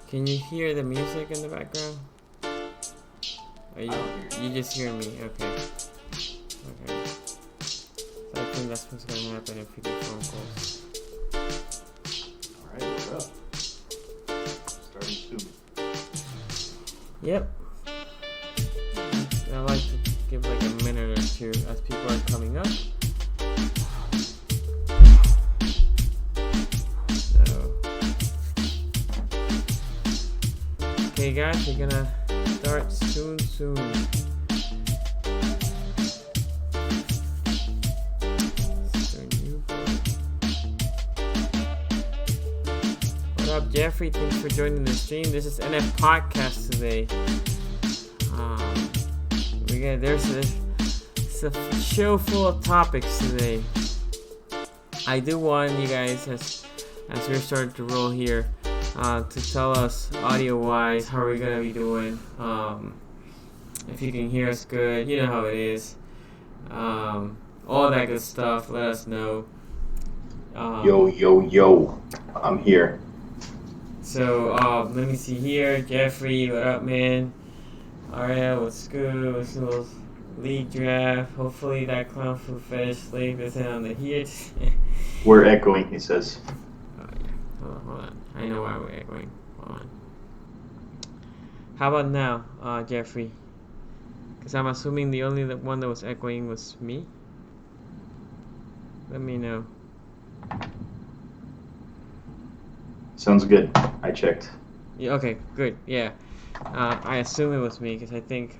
Can you hear the music in the background? Or you just hear me? Okay. Okay. So I think that's what's gonna happen if we do phone calls. Alright, we're up. Starting soon. Yep. I like to give like a minute or two as people are coming up. So, okay, guys, we're gonna start soon. What up, Jeffrey? Thanks for joining the stream. This is NFPodcast today. It's a show full of topics today. I do want you guys, as we're starting to roll here, to tell us audio-wise how we're gonna be doing. If you can hear us good, you know how it is. All that good stuff. Let us know. Yo, I'm here. So let me see here. Jeffrey, what up, man? Ariel, what's good? What's the little league draft? Hopefully that clown food fetish slave isn't on the hit. We're echoing, he says. Oh yeah. Hold on. I know why we're echoing. Hold on. How about now, Jeffrey? Because I'm assuming the only one that was echoing was me. Let me know. Sounds good. I checked. Yeah, okay, good. Yeah. I assume it was me because I think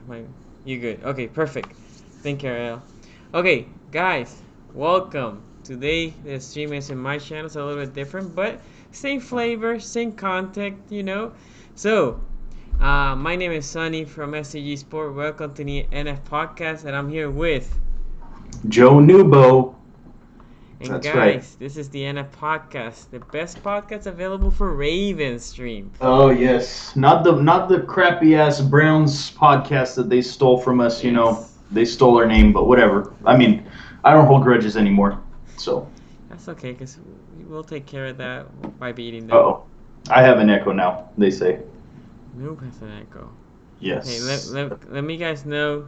you good. Okay, perfect. Thank you, Ariel. Okay, guys, welcome. Today the stream is in my channel. It's a little bit different, but same flavor, same content, you know. So, my name is Sunny from SCG Sport. Welcome to the NFPodcast, and I'm here with Joe Nubo. And That's guys, right. This is the NFPodcast, the best podcast available for Ravens stream. Oh yes, not the crappy ass Browns podcast that they stole from us. You know, they stole our name, but whatever. I mean, I don't hold grudges anymore, so. That's okay, because we'll take care of that by beating them. Uh-oh. I have an echo now, they say. Noob has an echo. Yes. Hey, let me guys know.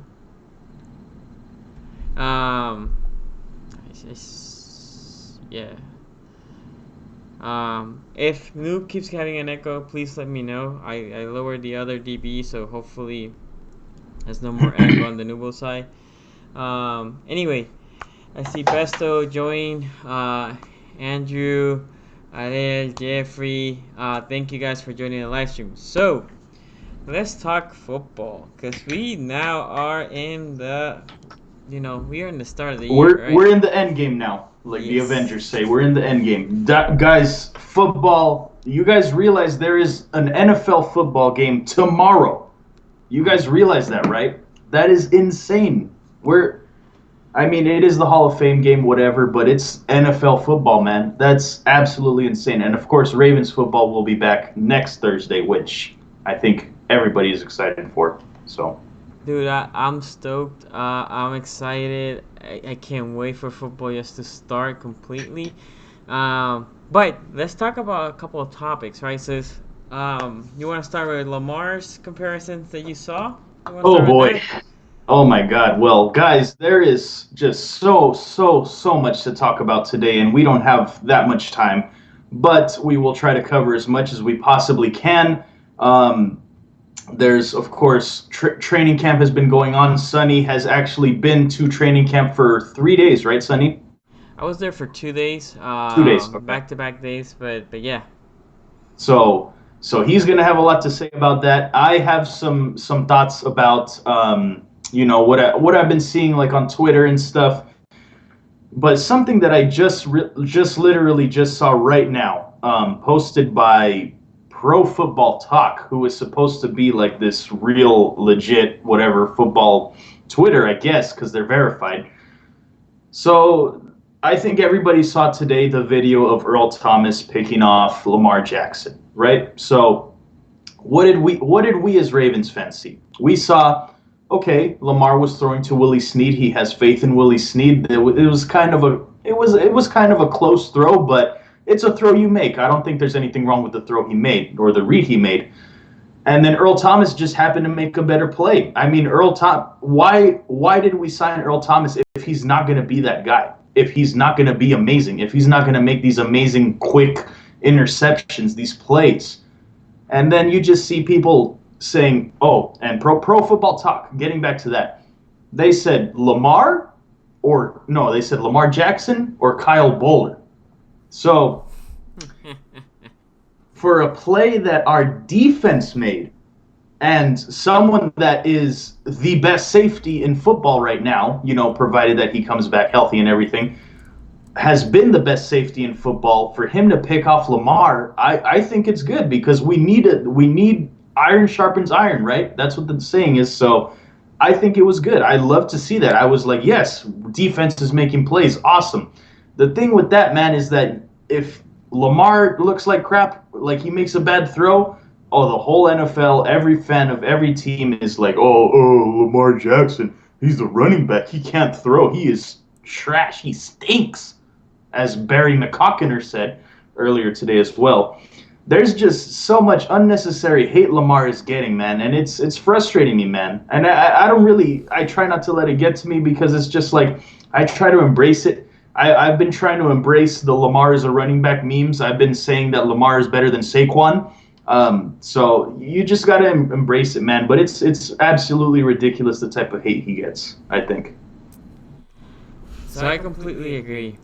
Yeah. If Noob keeps having an echo, please let me know. I lowered the other dB, so hopefully there's no more echo on the Noob side. Anyway, I see Besto join. Andrew, Alex, Jeffrey. Thank you guys for joining the live stream. So, let's talk football, because we now are in the, we are in the start of the year, right? We're in the end game now, like the Avengers say. We're in the end game. Guys, football, you guys realize there is an NFL football game tomorrow. You guys realize that, right? That is insane. It is the Hall of Fame game, whatever, but it's NFL football, man. That's absolutely insane. And, of course, Ravens football will be back next Thursday, which I think everybody is excited for. So, dude, I'm stoked. I'm excited. I can't wait for football just to start completely. But let's talk about a couple of topics, right? So, you want to start with Lamar's comparisons that you saw? Oh, boy. Oh my God. Well, guys, there is just so much to talk about today, and we don't have that much time, but we will try to cover as much as we possibly can. There's, of course, training camp has been going on. Sunny has actually been to training camp for 3 days, right, Sunny? I was there for 2 days. 2 days, okay. Back-to-back days, but yeah. So he's going to have a lot to say about that. I have some thoughts about what I've been seeing like on Twitter and stuff. But something that I just literally saw right now, posted by Pro Football Talk, who is supposed to be like this real legit whatever football Twitter, I guess, because they're verified. So I think everybody saw today the video of Earl Thomas picking off Lamar Jackson, right? So what did we as Ravens fans see? We saw, okay, Lamar was throwing to Willie Snead. He has faith in Willie Snead. It was kind of a close throw, but it's a throw you make. I don't think there's anything wrong with the throw he made or the read he made. And then Earl Thomas just happened to make a better play. I mean, why did we sign Earl Thomas if he's not going to be that guy? If he's not going to be amazing? If he's not going to make these amazing quick interceptions, these plays? And then you just see people saying, "Oh, and pro football talk." Getting back to that, they said they said Lamar Jackson or Kyle Bowler. So for a play that our defense made and someone that is the best safety in football right now, provided that he comes back healthy and everything, has been the best safety in football, for him to pick off Lamar, I think it's good because we need iron sharpens iron, right? That's what the saying is. So I think it was good. I love to see that. I was like, yes, defense is making plays. Awesome. The thing with that, man, is that if Lamar looks like crap, like he makes a bad throw, the whole NFL, every fan of every team is like, Lamar Jackson, he's the running back. He can't throw. He is trash. He stinks, as Barry McCockiner said earlier today as well. There's just so much unnecessary hate Lamar is getting, man, and it's frustrating me, man. And I try not to let it get to me because it's just like I try to embrace it. I've been trying to embrace the Lamar is a running back memes. I've been saying that Lamar is better than Saquon. So you just got to embrace it, man. But it's absolutely ridiculous the type of hate he gets, I think. So I completely agree.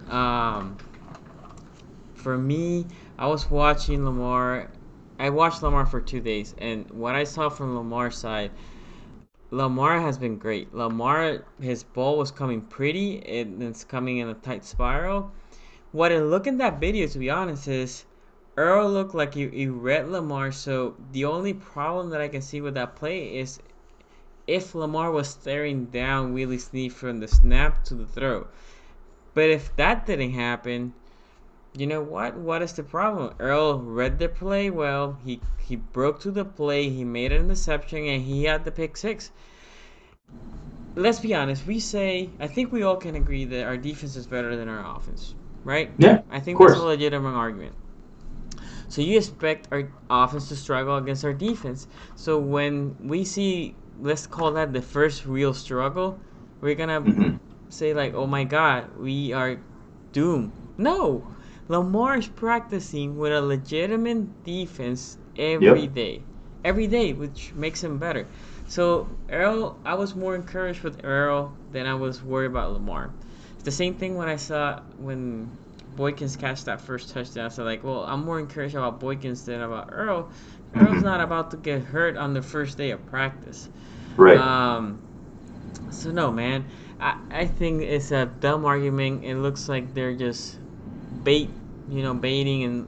For me, I was watching Lamar. I watched Lamar for 2 days, and what I saw from Lamar's side, Lamar has been great. His ball was coming pretty, and it's coming in a tight spiral. What I look in that video, to be honest, is Earl looked like he read Lamar. So the only problem that I can see with that play is if Lamar was staring down Willie Snead from the snap to the throw. But if that didn't happen, you know what? What is the problem? Earl read the play well. He broke to the play. He made an interception, and he had the pick six. Let's be honest. I think we all can agree that our defense is better than our offense, right? Yeah, I think of course. that's a legitimate argument. So you expect our offense to struggle against our defense. So when we see, let's call that the first real struggle, we're gonna say like, "Oh my God, we are doomed." No, Lamar is practicing with a legitimate defense every day, which makes him better. So Earl, I was more encouraged with Earl than I was worried about Lamar. It's the same thing when Boykins catch that first touchdown. So like, well, I'm more encouraged about Boykins than about Earl. Earl's not about to get hurt on the first day of practice. Right. So no, man. I think it's a dumb argument. It looks like they're just baiting and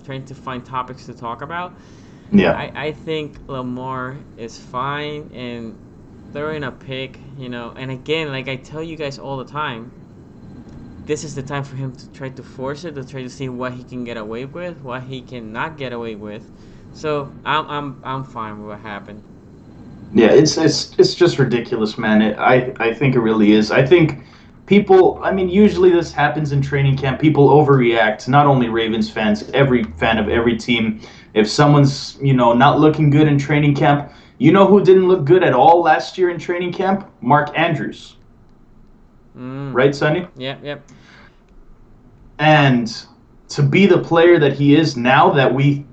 trying to find topics to talk about. Yeah. I think Lamar is fine and throwing a pick, and again, like I tell you guys all the time, this is the time for him to try to force it, to try to see what he can get away with, what he cannot get away with. So I'm fine with what happened. Yeah, it's just ridiculous, man. I think it really is. I think people, I mean, usually this happens in training camp. People overreact, not only Ravens fans, every fan of every team. If someone's, not looking good in training camp, who didn't look good at all last year in training camp? Mark Andrews. Right, Sonny? Yep. And to be the player that he is now,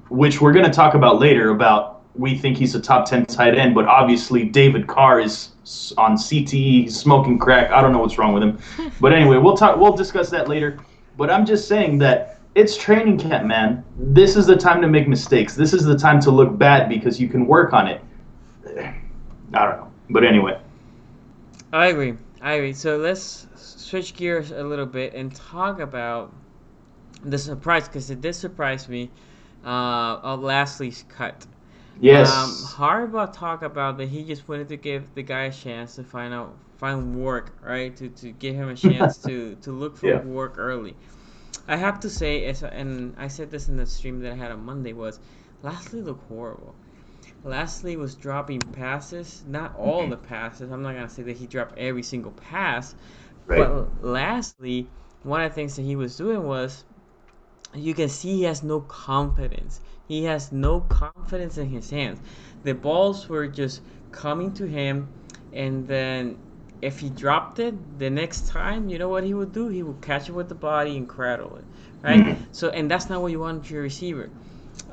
which we're going to talk about later, about we think he's a top 10 tight end, but obviously David Carr is on CTE, smoking crack. I don't know what's wrong with him. But anyway, we'll discuss that later. But I'm just saying that it's training camp, man. This is the time to make mistakes. This is the time to look bad because you can work on it. I don't know. But anyway. I agree. So let's switch gears a little bit and talk about the surprise, because it did surprise me, of Lastly's cut. Yes. Harbaugh talked about that he just wanted to give the guy a chance to find work, right? To give him a chance to look for work early. I have to say, and I said this in the stream that I had on Monday, was Lastly looked horrible. Lastly was dropping passes, not all the passes. I'm not going to say that he dropped every single pass. Right. But lastly, one of the things that he was doing was you can see he has no confidence. He has no confidence in his hands. The balls were just coming to him, and then if he dropped it the next time, you know what he would do? He would catch it with the body and cradle it, right? Mm. So, and that's not what you want your receiver.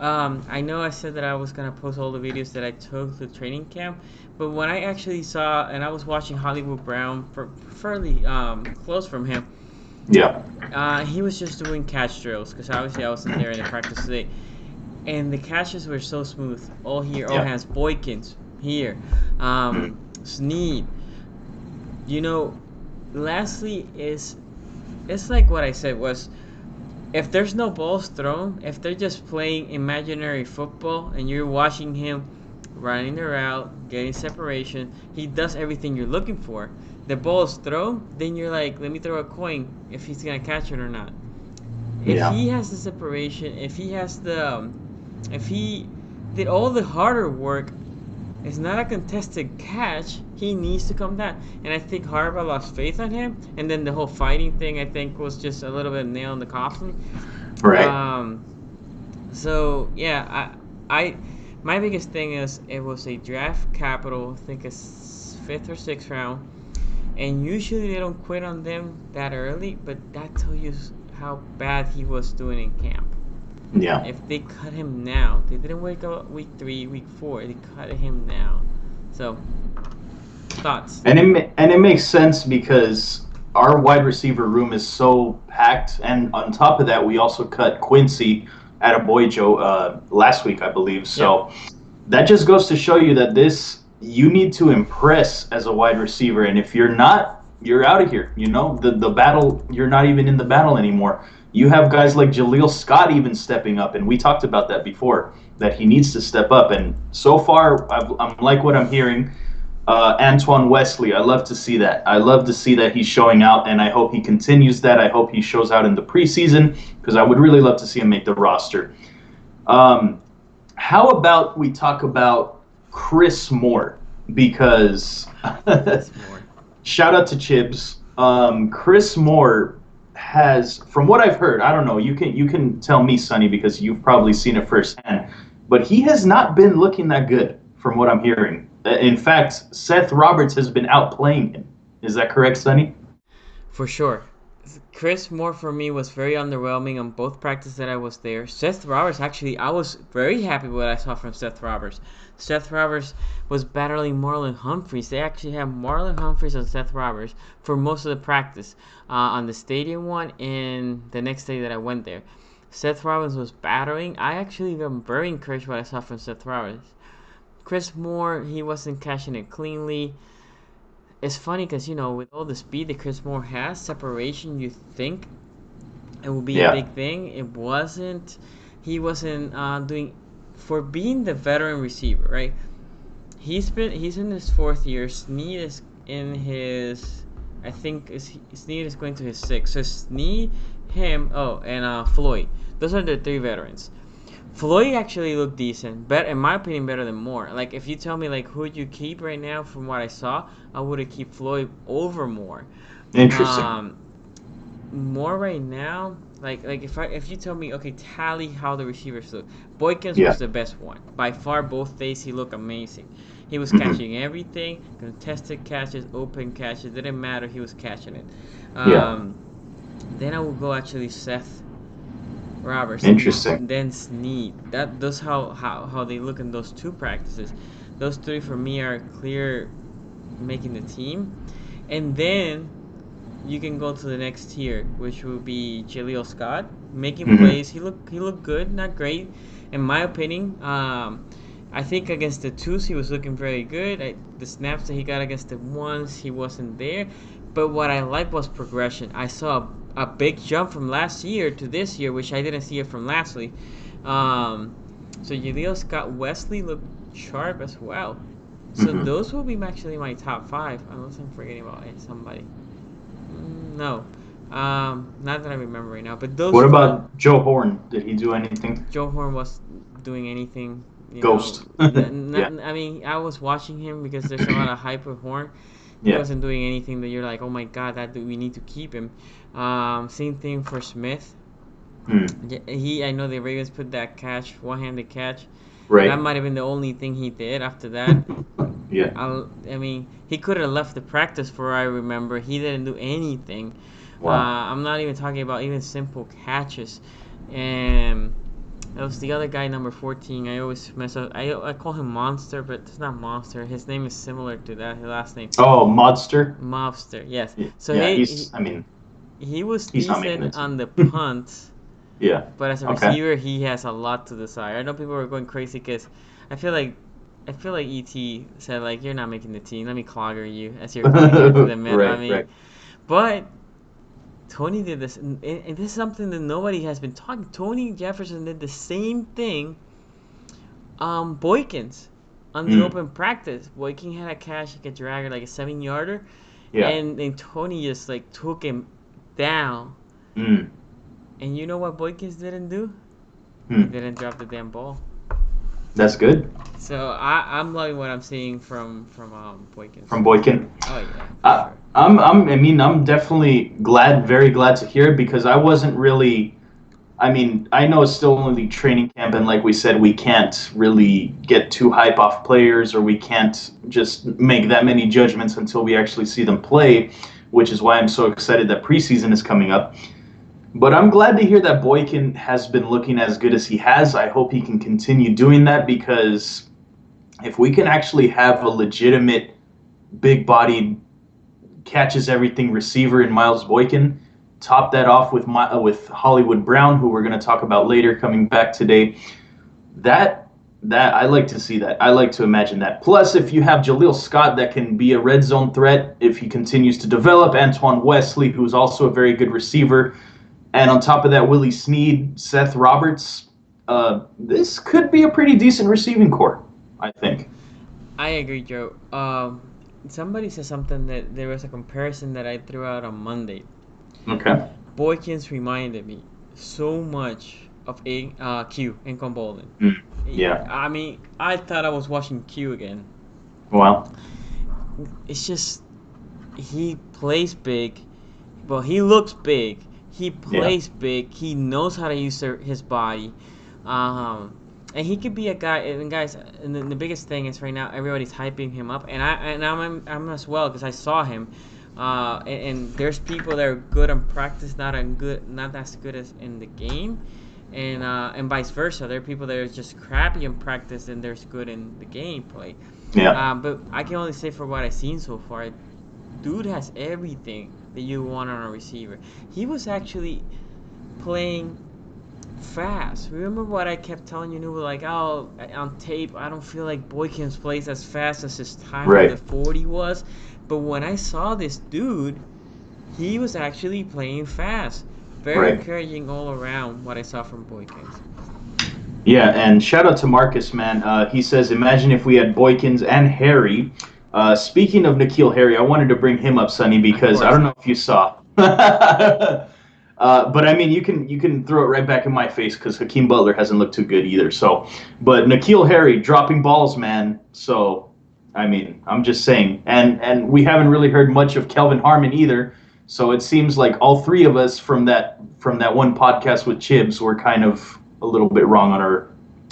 I know I said that I was gonna post all the videos that I took to training camp, but when I actually saw, and I was watching Hollywood Brown for fairly close from him, Yeah. he was just doing catch drills because obviously I wasn't there in the practice today, and the catches were so smooth. All here, all Yeah. hands, Boykins here, Mm. Sneed. You know, lastly is it's like what I said was if there's no balls thrown, if they're just playing imaginary football and you're watching him running the route, getting separation, he does everything you're looking for. The ball's thrown, then you're like, let me throw a coin if he's gonna catch it or not. If Yeah. he has the separation, if he did all the harder work, it's not a contested catch. He needs to come down, and I think Harbaugh lost faith on him. And then the whole fighting thing, I think, was just a little bit nail in the coffin. Right. Um, so yeah, I, my biggest thing is it was a draft capital. I think it's fifth or sixth round, and usually they don't quit on them that early. But that tells you how bad he was doing in camp. Yeah. If they cut him now, they didn't wake up week 3, week 4. They cut him now. So thoughts? And it makes sense because our wide receiver room is so packed, and on top of that, we also cut Quincy at a boy Joe last week, I believe. Yeah. So that just goes to show you that you need to impress as a wide receiver, and if you're not, you're out of here. You know the battle. You're not even in the battle anymore. You have guys like Jaleel Scott even stepping up, and we talked about that before. That he needs to step up, and so far, I'm like what I'm hearing. Antoine Wesley, I love to see that. I love to see that he's showing out, and I hope he continues that. I hope he shows out in the preseason because I would really love to see him make the roster. How about we talk about Chris Moore? Because shout out to Chibs. Chris Moore has, from what I've heard, I don't know. You can tell me, Sonny, because you've probably seen it firsthand. But he has not been looking that good, from what I'm hearing. In fact, Seth Roberts has been outplaying him. Is that correct, Sonny? For sure. Chris Moore for me was very underwhelming on both practices that I was there. Seth Roberts, actually, I was very happy with what I saw from Seth Roberts. Seth Roberts was battling Marlon Humphreys. They actually have Marlon Humphreys and Seth Roberts for most of the practice on the stadium one and the next day that I went there. Seth Roberts was battering. I actually am very encouraged what I saw from Seth Roberts. Chris Moore, he wasn't catching it cleanly. It's funny because, with all the speed that Chris Moore has, separation, you think it will be a Yeah. big thing. It wasn't. He wasn't doing, for being the veteran receiver, right? He's in his 4th year. Snead is in his, I think Snead is going to his 6th. So Snead, him, and Floyd. Those are the 3 veterans. Floyd actually looked decent, but in my opinion, better than Moore. Like, if you tell me, like, who would you keep right now from what I saw, I would have keep Floyd over Moore. Interesting. Moore right now, like if you tell me, okay, tally how the receivers look, Boykins Yeah. was the best one. By far, both days he looked amazing. He was Mhm. catching everything, contested catches, open catches, didn't matter, he was catching it. Yeah. Then I will go actually Seth Roberts, Interesting. then Snead. Those how they look in those 2 practices. Those 3 for me are clear making the team. And then you can go to the next tier, which will be Jaleel Scott making Mhm. plays. He looked good, not great, in my opinion. I think against the 2s he was looking very good. The snaps that he got against the 1s he wasn't there. But what I liked was progression. I saw a big jump from last year to this year, which I didn't see it from last week. So Jaleel Scott, Wesley looked sharp as well. So Mhm. those will be actually my top 5, unless I'm forgetting about somebody. No, not that I remember right now. But those What 4, about Joe Horn? Did he do anything? Joe Horn was doing anything. Ghost. Yeah. I mean, I was watching him because there's a lot of hype with Horn. He Yeah. wasn't doing anything that you're like, oh my god, we need to keep him. Same thing for Smith. Hmm. I know the Ravens put that catch, one-handed catch. That Right. might have been the only thing he did. After that, Yeah. I mean, he could have left the practice for I remember. He didn't do anything. Wow. I'm not even talking about even simple catches. And that was the other guy, number 14. I always mess up. I call him Monster, but it's not Monster. His name is similar to that. His last name, Oh, Modster. Mobster. Yes. So Yeah, he I mean, he was he's not making the decent on team. the punt, Yeah. but as a Okay. receiver, he has a lot to desire. I know people are going crazy because I feel like I feel like ET said like you're not making the team. Let me clogger you as you're coming into the middle. I Right. mean, Right. but Tony did this, and this is something that nobody has been talking. Tony Jefferson did the same thing. Boykins on the Mm. open practice. Boykin had a catch like a dragger, like a 7 yarder, Yeah. and Tony just like took him down. Mm. And you know what Boykins didn't do? He Mm. didn't drop the damn ball. That's good So I'm loving what I'm seeing from Boykins. from Boykin. Oh yeah, for sure. I mean, I'm definitely glad, very glad to hear it because I wasn't really. I mean, I know it's still only training camp, and like we said, we can't really get too hype off players, or we can't just make that many judgments until we actually see them play, which is why I'm so excited that preseason is coming up. But I'm glad to hear that Boykin has been looking as good as he has. I hope he can continue doing that because if we can actually have a legitimate, big-bodied, catches everything receiver in Miles Boykin, top that off with Hollywood Brown, who we're going to talk about later, coming back today. That I like to see that. I like to imagine that. Plus, if you have Jaleel Scott that can be a red zone threat if he continues to develop, Antoine Wesley, who's also a very good receiver, and on top of that, Willie Snead, Seth Roberts. This could be a pretty decent receiving core, I think. I agree, Joe. Somebody said something that there was a comparison that I threw out on Monday. Okay. Boykins reminded me so much of Q and Bolden. Mm. Yeah. I mean, I thought I was watching Q again. Well. It's just he plays big. Well, he looks big. He Yeah. plays big. He knows how to use his body. Um, and he could be a guy. And guys, and the biggest thing is right now everybody's hyping him up, and I'm as well because I saw him. And there's people that are good on practice, not as good as in the game, and vice versa. There are people that are just crappy in practice and they're good in the gameplay. Yeah. But I can only say for what I've seen so far, dude has everything that you want on a receiver. He was actually playing fast. Remember what I kept telling you, like, oh, on tape, I don't feel like Boykins plays as fast as his time on the Right. 40 was. But when I saw this dude, he was actually playing fast. Very Right. encouraging all around what I saw from Boykins. Yeah, and shout out to Marcus, man. He says, imagine if we had Boykins and Harry. Speaking of Nikhil Harry, I wanted to bring him up, Sonny, Of because I course. don't know if you saw. But I mean, you can throw it right back in my face because Hakeem Butler hasn't looked too good either. So, but Nikhil Harry dropping balls, man. So, I mean, I'm just saying, and we haven't really heard much of Kelvin Harmon either. So it seems like all three of us from that one podcast with Chibs were kind of a little bit wrong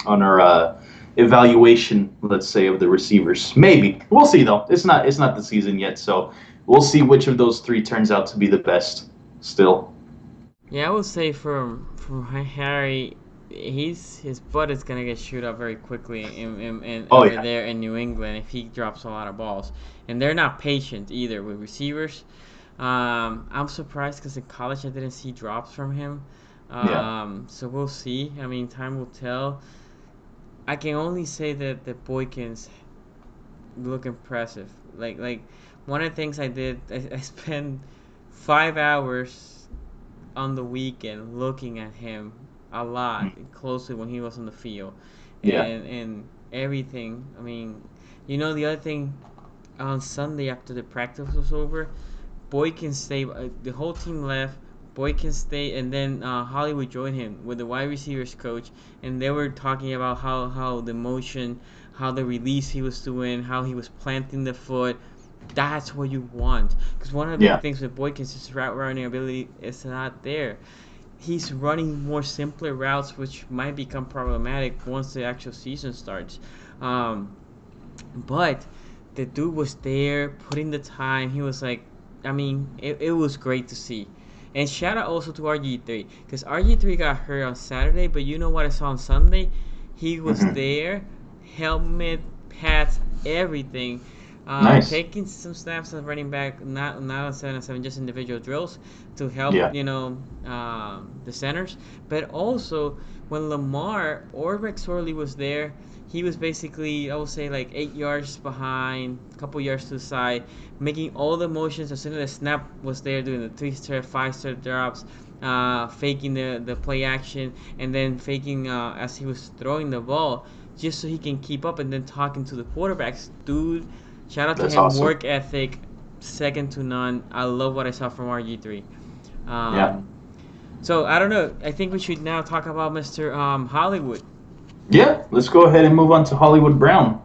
on our evaluation, let's say, of the receivers. Maybe we'll see though. It's not the season yet, so we'll see which of those three turns out to be the best. Still. Yeah, I would say from Harry, his butt is gonna get chewed up very quickly in Oh over yeah. there in New England if he drops a lot of balls, and they're not patient either with receivers. I'm surprised because in college I didn't see drops from him. Yeah. So we'll see. I mean, time will tell. I can only say that the Boykins look impressive. Like one of the things I did, I spent 5 hours on the weekend looking at him a lot Mm. closely when he was on the field, Yeah. and everything. I mean, the other thing on Sunday after the practice was over, Boykin stayed. The whole team left. Boykin stayed, and then Hollywood joined him with the wide receivers coach, and they were talking about how the motion, how the release he was doing, how he was planting the foot. That's what you want. Because one of the big Yeah. things with Boykins is his route running ability is not there. he's running more simpler routes, which might become problematic once the actual season starts. Um, but the dude was there, putting the time. He was like, I mean, it was great to see. And shout out also to RG3, because RG3 got hurt on Saturday, but you know what I saw on Sunday? He was Hmm. there, helmet, pads, everything. Nice. Taking some snaps as running back, not on 7-7, just individual drills to help, Yeah, the centers. But also, when Lamar or Rex Orley was there, he was basically, I would say, like 8 yards behind, a couple yards to the side, making all the motions as soon as the snap was there, doing the 3-step, 5-step drops, faking the play action, and then faking as he was throwing the ball, just so he can keep up, and then talking to the quarterbacks. Dude, shout out to that's him. awesome. Work ethic, second to none. I love what I saw from RG3. Yeah. Um, so I don't know. I think we should now talk about Mr. Hollywood. Yeah, let's go ahead and move on to Hollywood Brown.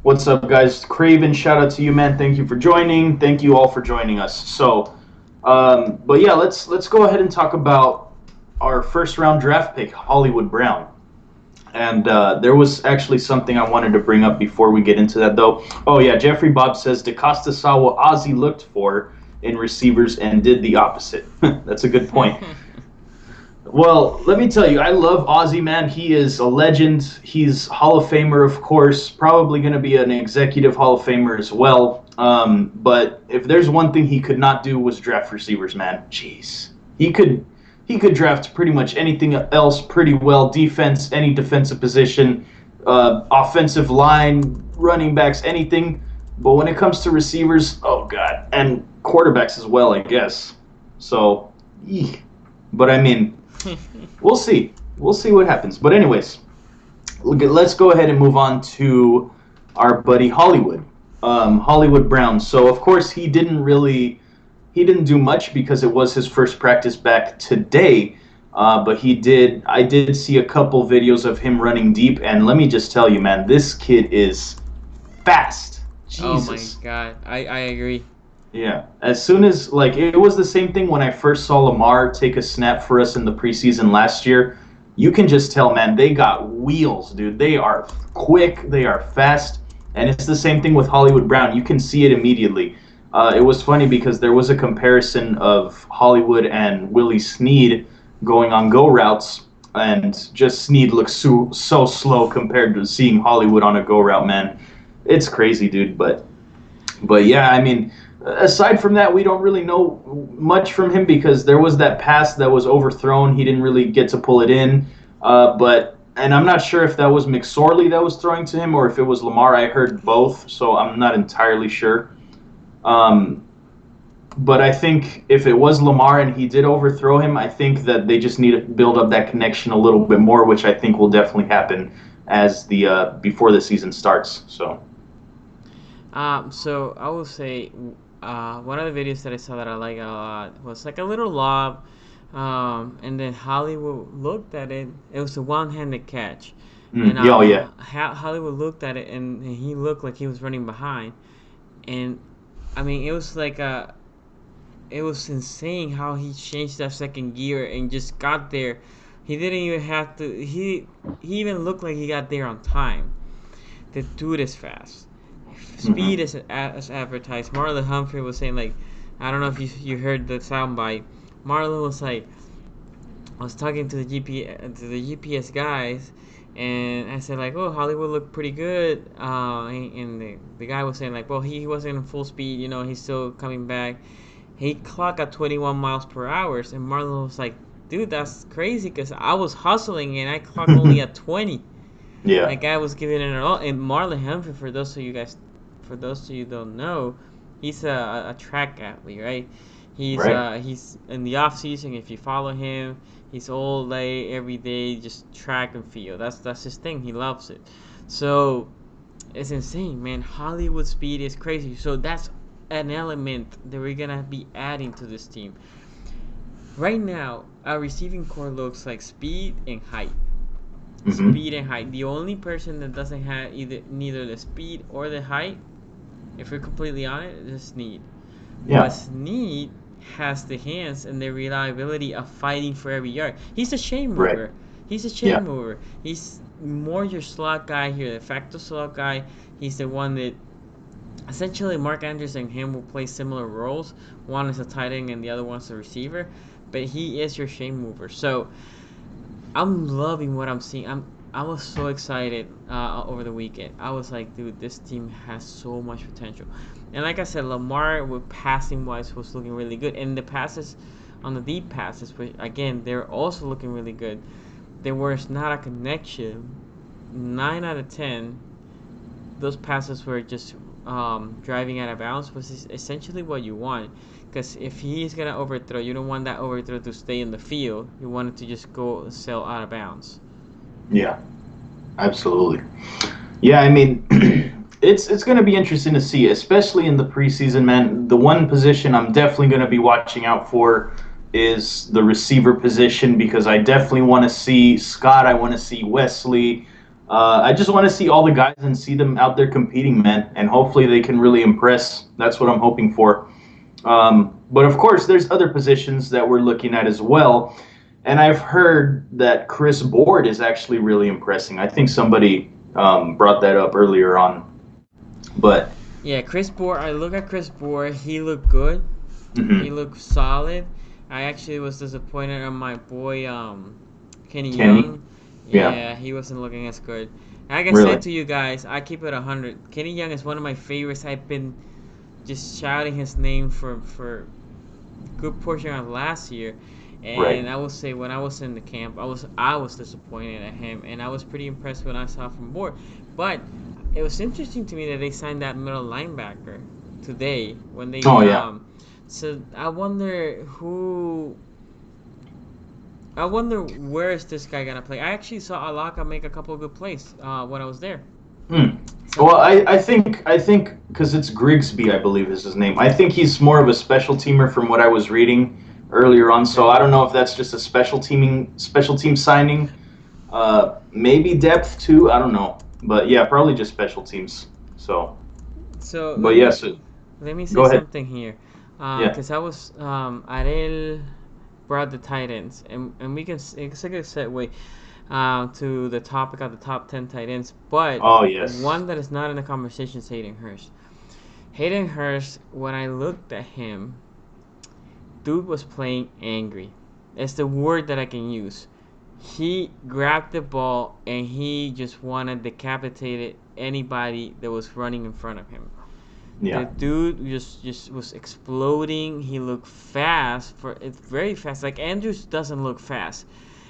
What's up, guys? Craven, shout out to you, man. Thank you for joining. Thank you all for joining us. But yeah, let's go ahead and talk about our first round draft pick, Hollywood Brown. And there was actually something I wanted to bring up before we get into that, though. Oh yeah, Jeffrey Bob says DeCosta saw what Ozzie looked for in receivers and did the opposite. That's a good point. Well, let me tell you, I love Ozzy, man. He is a legend. He's Hall of Famer, of course. Probably going to be an executive Hall of Famer as well. But if there's one thing he could not do was draft receivers, man. Jeez, he could draft pretty much anything else pretty well. Defense, any defensive position, offensive line, running backs, anything. But when it comes to receivers, oh god, and quarterbacks as well, I guess. So, eek. But I mean. We'll see. We'll see what happens. But anyways, let's go ahead and move on to our buddy Hollywood, Hollywood Brown. So of course he didn't do much because it was his first practice back today. But I did see a couple videos of him running deep, and let me just tell you, man, this kid is fast. Oh my Jesus. God, I agree. Yeah. As soon as like it was the same thing when I first saw Lamar take a snap for us in the preseason last year. You can just tell, man, they got wheels, dude. They are quick, they are fast, and it's the same thing with Hollywood Brown. You can see it immediately. It was funny because there was a comparison of Hollywood and Willie Snead going on go routes, and just Snead looks so slow compared to seeing Hollywood on a go route, man. It's crazy, dude. But yeah, I mean, aside from that, we don't really know much from him because there was that pass that was overthrown. He didn't really get to pull it in. And I'm not sure if that was McSorley that was throwing to him or if it was Lamar. I heard both, so I'm not entirely sure. Um, but I think if it was Lamar and he did overthrow him, I think that they just need to build up that connection a little bit more, which I think will definitely happen as the before the season starts. So. So I will say, one of the videos that I saw that I like a lot was like a little lob, and then Hollywood looked at it. It was a one-handed catch, and Yeah, oh yeah. Hollywood looked at it, and he looked like he was running behind, and I mean it was insane how he changed that second gear and just got there. He didn't even have to. He even looked like he got there on time. The dude is fast. Hmm. Speed is as advertised. Marlon Humphrey was saying, like, I don't know if you heard the soundbite. Marlon was like, I was talking to the GPS guys, and I said like, oh, Hollywood looked pretty good. And the guy was saying like, well, he wasn't in full speed. He's still coming back. He clocked at 21 miles per hour, and Marlon was like, dude, that's crazy because I was hustling and I clocked only at 20. Yeah. That guy was giving it all. And Marlon Humphrey, for those of you who don't know, he's a track athlete, right? Right. He's in the off season. If you follow him, he's all day, every day, just track and field. That's his thing. He loves it. So it's insane, man. Hollywood speed is crazy. So that's an element that we're gonna be adding to this team. Right now, our receiving core looks like speed and height. Hmm. Speed and height. The only person that doesn't have neither the speed or the height, if we're completely honest, is Snead. But Yeah. Snead has the hands and the reliability of fighting for every yard. He's a chain Right. mover. He's a chain Yeah. mover. He's more your slot guy here, the facto slot guy. He's the one that essentially Mark Andrews and him will play similar roles. One is a tight end and the other one's a receiver, but he is your chain mover. So I'm loving what I'm seeing. I was so excited over the weekend. I was like, dude, this team has so much potential. And like I said, Lamar with passing wise was looking really good. And the passes on the deep passes, which again they're also looking really good. There was not a connection. 9 out of 10, those passes were just driving out of bounds, which is essentially what you want. Because if he's gonna overthrow, you don't want that overthrow to stay in the field. You want it to just go sail out of bounds. Yeah. Absolutely. Yeah, I mean, it's going to be interesting to see, especially in the preseason, man. The one position I'm definitely going to be watching out for is the receiver position because I definitely want to see Scott. I want to see Wesley. I just want to see all the guys and see them out there competing, man. And hopefully they can really impress. That's what I'm hoping for. But of course, there's other positions that we're looking at as well. And I've heard that Chris Board is actually really impressing. I think somebody brought that up earlier on. But Yeah, Chris Bohr. I look at Chris Bohr. He looked good. He mhm, looked solid. I actually was disappointed on my boy Kenny Kenny, Young. yeah, Yeah, he wasn't looking as good. Like I said really, to you guys, I keep it 100. Kenny Young is one of my favorites. I've been just shouting his name for a good portion of last year. right. And I will say when I was in the camp, I was disappointed at him, and I was pretty impressed when I saw from Board. But it was interesting to me that they signed that middle linebacker today when they Oh yeah, so I wonder where is this guy gonna play. I actually saw Alaka make a couple of good plays when I was there. hmm. Well, So I think because it's Grigsby, I believe is his name. I think he's more of a special teamer from what I was reading earlier on. So okay. I don't know if that's just a special team signing. Maybe depth too. I don't know, but yeah, probably just special teams. So, So but yes, let me say go ahead. something here, Yeah. because I was Ariel brought the tight ends, and we can it's a good segue to the topic of the top 10 tight ends. But Oh yes. one that is not in the conversation is Hayden Hurst. Hayden Hurst, when I looked at him, dude was playing angry. That's the word that I can use. He grabbed the ball and he just wanted to decapitate anybody that was running in front of him. The Yeah. dude just was exploding. He looked fast for it's very fast. Like Andrews doesn't look fast.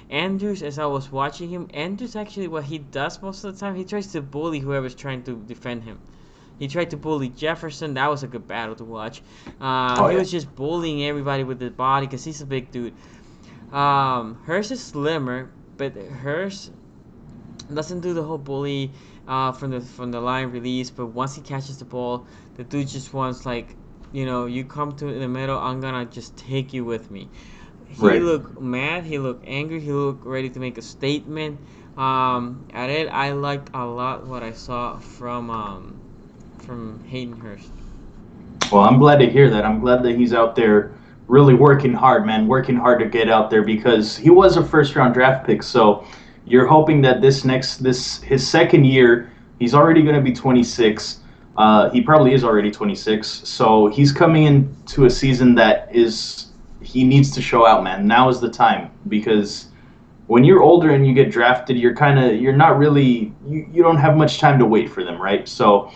Andrews, as I was watching him, Andrews actually what he does most of the time, he tries to bully whoever's trying to defend him. He tried to bully Jefferson. That was a good battle to watch. Oh He yeah. was just bullying everybody with his body because he's a big dude. Hurst is slimmer, but Hurst doesn't do the whole bully from the line release. But once he catches the ball, the dude just wants like, you come to the middle, I'm gonna just take you with me. He Right. looked mad. He looked angry. He looked ready to make a statement. At it, I liked a lot what I saw from Hayden Hurst. Well, I'm glad to hear that. I'm glad that he's out there really working hard, man, working hard to get out there because he was a first round draft pick. So you're hoping that this his second year, he's already going to be 26. He probably is already 26. So he's coming into a season that is he needs to show out, man. Now is the time because when you're older and you get drafted, you're not really you don't have much time to wait for them, right? So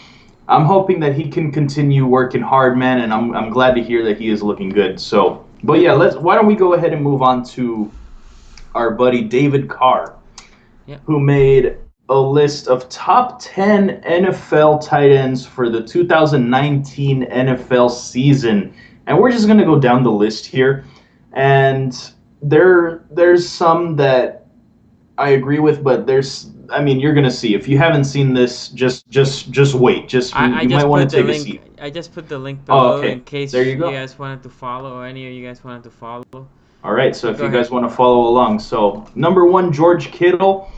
I'm hoping that he can continue working hard, man, and I'm glad to hear that he is looking good. So, but yeah, let's why don't we go ahead and move on to our buddy David Carr, Yep. who made a list of top 10 NFL tight ends for the 2019 NFL season. And we're just going to go down the list here. And there's some that I agree with, but I mean, you're gonna see. If you haven't seen this, just wait. Just I you might just want put to the take a link. seat. I just put the link Oh, below in okay. There case you you go. guys wanted to follow or any of you guys wanted to follow. All right. So if Go you ahead. guys want to follow along, so number one, George Kittle.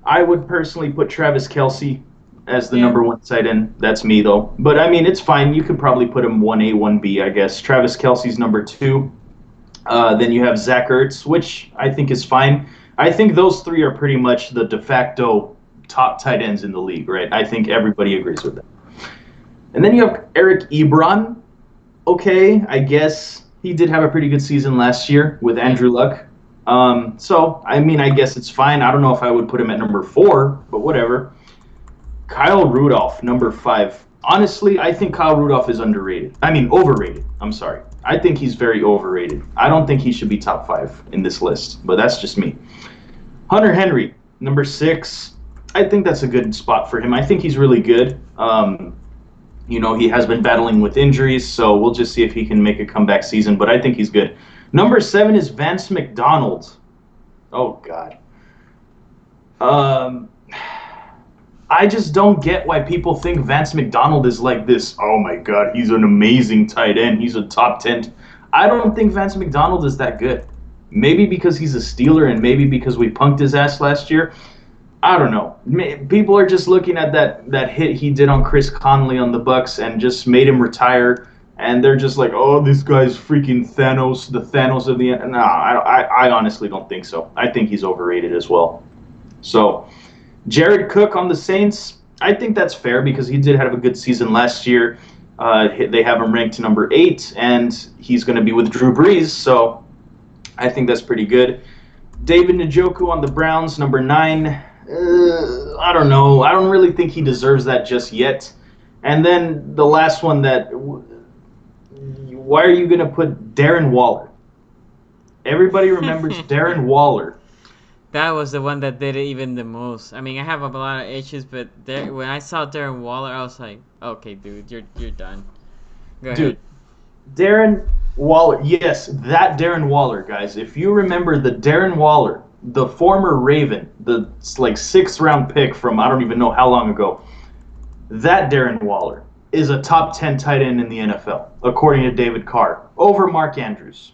I would personally put Travis Kelsey as the Yeah. number one tight end. That's me though. But I mean, it's fine. You could probably put him 1A, 1B, I guess. Travis Kelce's number two. Then you have Zach Ertz, which I think is fine. I think those three are pretty much the de facto top tight ends in the league, right? I think everybody agrees with that. And then you have Eric Ebron. Okay, I guess he did have a pretty good season last year with Yeah. Andrew Luck. So, I mean, I guess it's fine. I don't know if I would put him at number 4, but whatever. Kyle Rudolph, number 5. Honestly, I think Kyle Rudolph is underrated. I mean, overrated. I'm sorry. I think he's very overrated. I don't think he should be top 5 in this list, but that's just me. Hunter Henry, number 6. I think that's a good spot for him. I think he's really good. He has been battling with injuries, so we'll just see if he can make a comeback season, but I think he's good. Number 7 is Vance McDonald. Oh, God. I just don't get why people think Vance McDonald is like this. Oh, my God, he's an amazing tight end. He's a top 10. I don't think Vance McDonald is that good. Maybe because he's a Steeler and maybe because we punked his ass last year. I don't know. People are just looking at that hit he did on Chris Conley on the Bucks and just made him retire, and they're just like, "Oh, this guy's freaking Thanos, the Thanos of the." No, I honestly don't think so. I think he's overrated as well. So, Jared Cook on the Saints, I think that's fair because he did have a good season last year. They have him ranked number 8, and he's going to be with Drew Brees, so I think that's pretty good. David Njoku on the Browns, number 9. I don't know. I don't really think he deserves that just yet. And then the last one why are you going to put Darren Waller? Everybody remembers Darren Waller. That was the one that did it even the most. I mean, I have a lot of issues, but when I saw Darren Waller, I was like, okay, dude, you're done. Go ahead. Darren Waller. Yes, that Darren Waller, guys. If you remember the Darren Waller, the former Raven, the 6th round pick from I don't even know how long ago, that Darren Waller is a top 10 tight end in the NFL, according to David Carr, over Mark Andrews.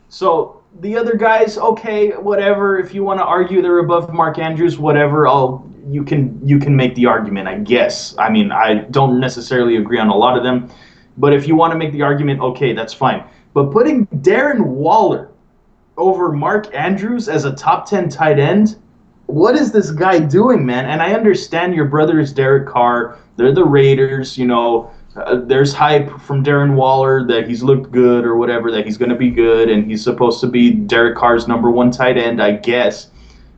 So the other guys, okay, whatever. If you want to argue they're above Mark Andrews, whatever, you can make the argument, I guess. I mean, I don't necessarily agree on a lot of them, but if you want to make the argument, okay, that's fine. But putting Darren Waller over Mark Andrews as a top 10 tight end, what is this guy doing, man? And I understand your brother is Derek Carr. They're the Raiders, there's hype from Darren Waller that he's looked good or whatever, that he's going to be good, and he's supposed to be Derek Carr's number 1 tight end, I guess.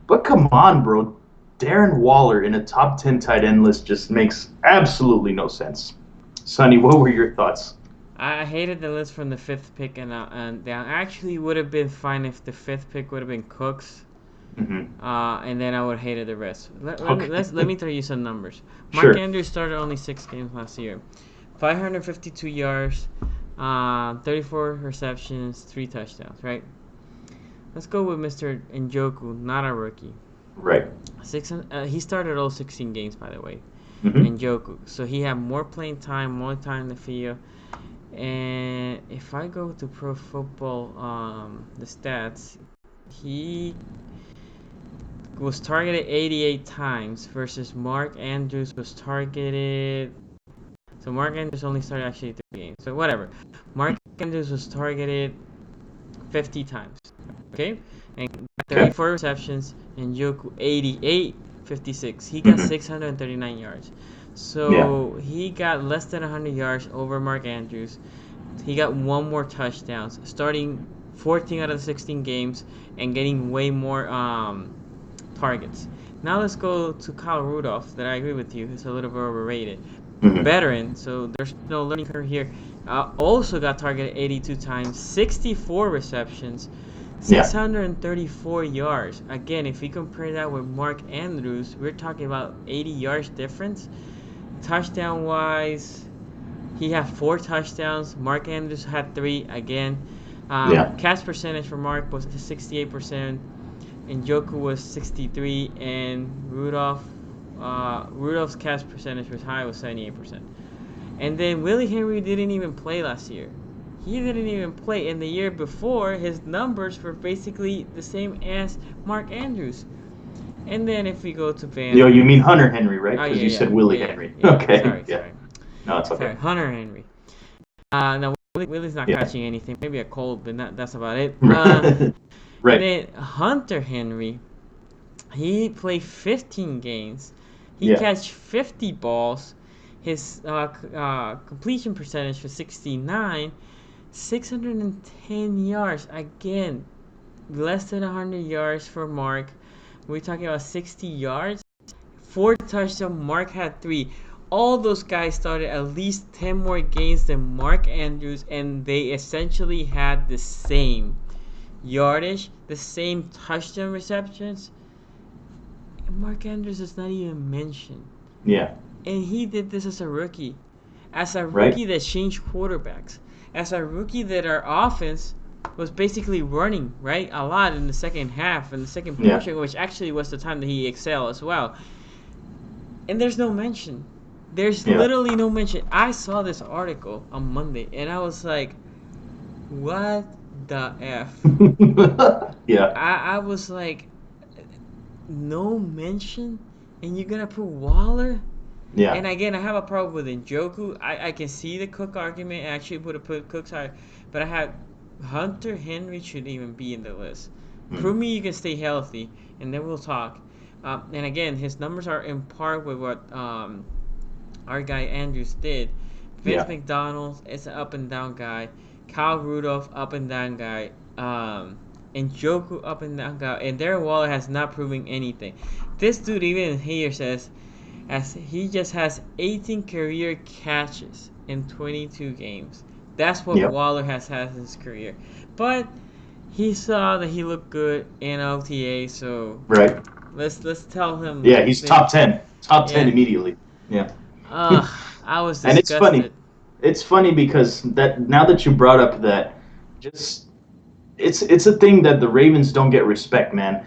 But come on, bro. Darren Waller in a top 10 tight end list just makes absolutely no sense. Sonny, what were your thoughts? I hated the list from the 5th pick, and that actually would have been fine if the 5th pick would have been Cooks. Mm-hmm. And then I would have hated the rest. Let me throw you some numbers. Sure. Mark Andrews started only 6 games last year. 552 yards, 34 receptions, 3 touchdowns, right? Let's go with Mr. Njoku, not a rookie. Right. He started all 16 games, by the way. Mm-hmm. Njoku. So he had more playing time, more time in the field. And if I go to Pro Football, the stats, he was targeted 88 times versus Mark Andrews was targeted. So Mark Andrews only started actually 3 games. So whatever. Mark Andrews was targeted 50 times. Okay? And 34 receptions. And Njoku 88, 56. He got 639 yards. So he got less than 100 yards over Mark Andrews. He got 1 more touchdown, starting 14 out of the 16 games and getting way more targets. Now let's go to Kyle Rudolph, that I agree with you. He's a little bit overrated. Veteran, so there's no learning curve here. Also got targeted 82 times, 64 receptions, 634 yards. Again, if we compare that with Mark Andrews, we're talking about 80 yards difference. Touchdown-wise, he had 4 touchdowns. Mark Andrews had 3 again. Catch percentage for Mark was 68%. And Njoku was 63%. And Rudolph's catch percentage was high, was 78%. And then Willie Henry didn't even play last year. He didn't even play. And the year before, his numbers were basically the same as Mark Andrews. And then if we go to Vance, Yo, you mean Hunter Henry, right? oh Because yeah, you yeah, said Willie yeah, Henry. yeah, yeah. Okay, Sorry, yeah. sorry, No, it's okay. sorry. Hunter Henry. Now Willie's not Yeah. catching anything. Maybe a cold, but that's about it. And Right. then Hunter Henry, he played 15 games. He Yeah. catch 50 balls. His completion percentage was 69. 610 yards. Again, less than 100 yards for Mark. We're talking about 60 yards. 4 touchdowns. Mark had 3. All those guys started at least 10 more games than Mark Andrews, and they essentially had the same yardage, the same touchdown receptions. And Mark Andrews is not even mentioned. Yeah. And he did this as a rookie. As a Right. rookie that changed quarterbacks. As a rookie that our offense was basically running, right? A lot in the second half and the second Yeah. portion, which actually was the time that he excelled as well. And there's no mention. There's Yeah. literally no mention. I saw this article on Monday and I was like, what the F? Yeah. I was like, no mention? And you're going to put Waller? Yeah. And again, I have a problem with Njoku. I can see the Cook argument. I actually would have put Cook's higher. But I had Hunter Henry should even be in the list. Prove me you can stay healthy, and then we'll talk. And again, his numbers are in par with what our guy Andrews did. Vince Yeah. McDonald is an up and down guy. Kyle Rudolph, up and down guy. Njoku, up and down guy. And Darren Waller has not proven anything. This dude even here says, as he just has 18 career catches in 22 games. That's what Yep. Waller has had in his career. But he saw that he looked good in OTA, so Right. let's tell him. Yeah, he's top 10. Top 10 Yeah. immediately. Yeah. I was And it's funny. disgusted. It's funny because that now that you brought up that, just it's a thing that the Ravens don't get respect, man.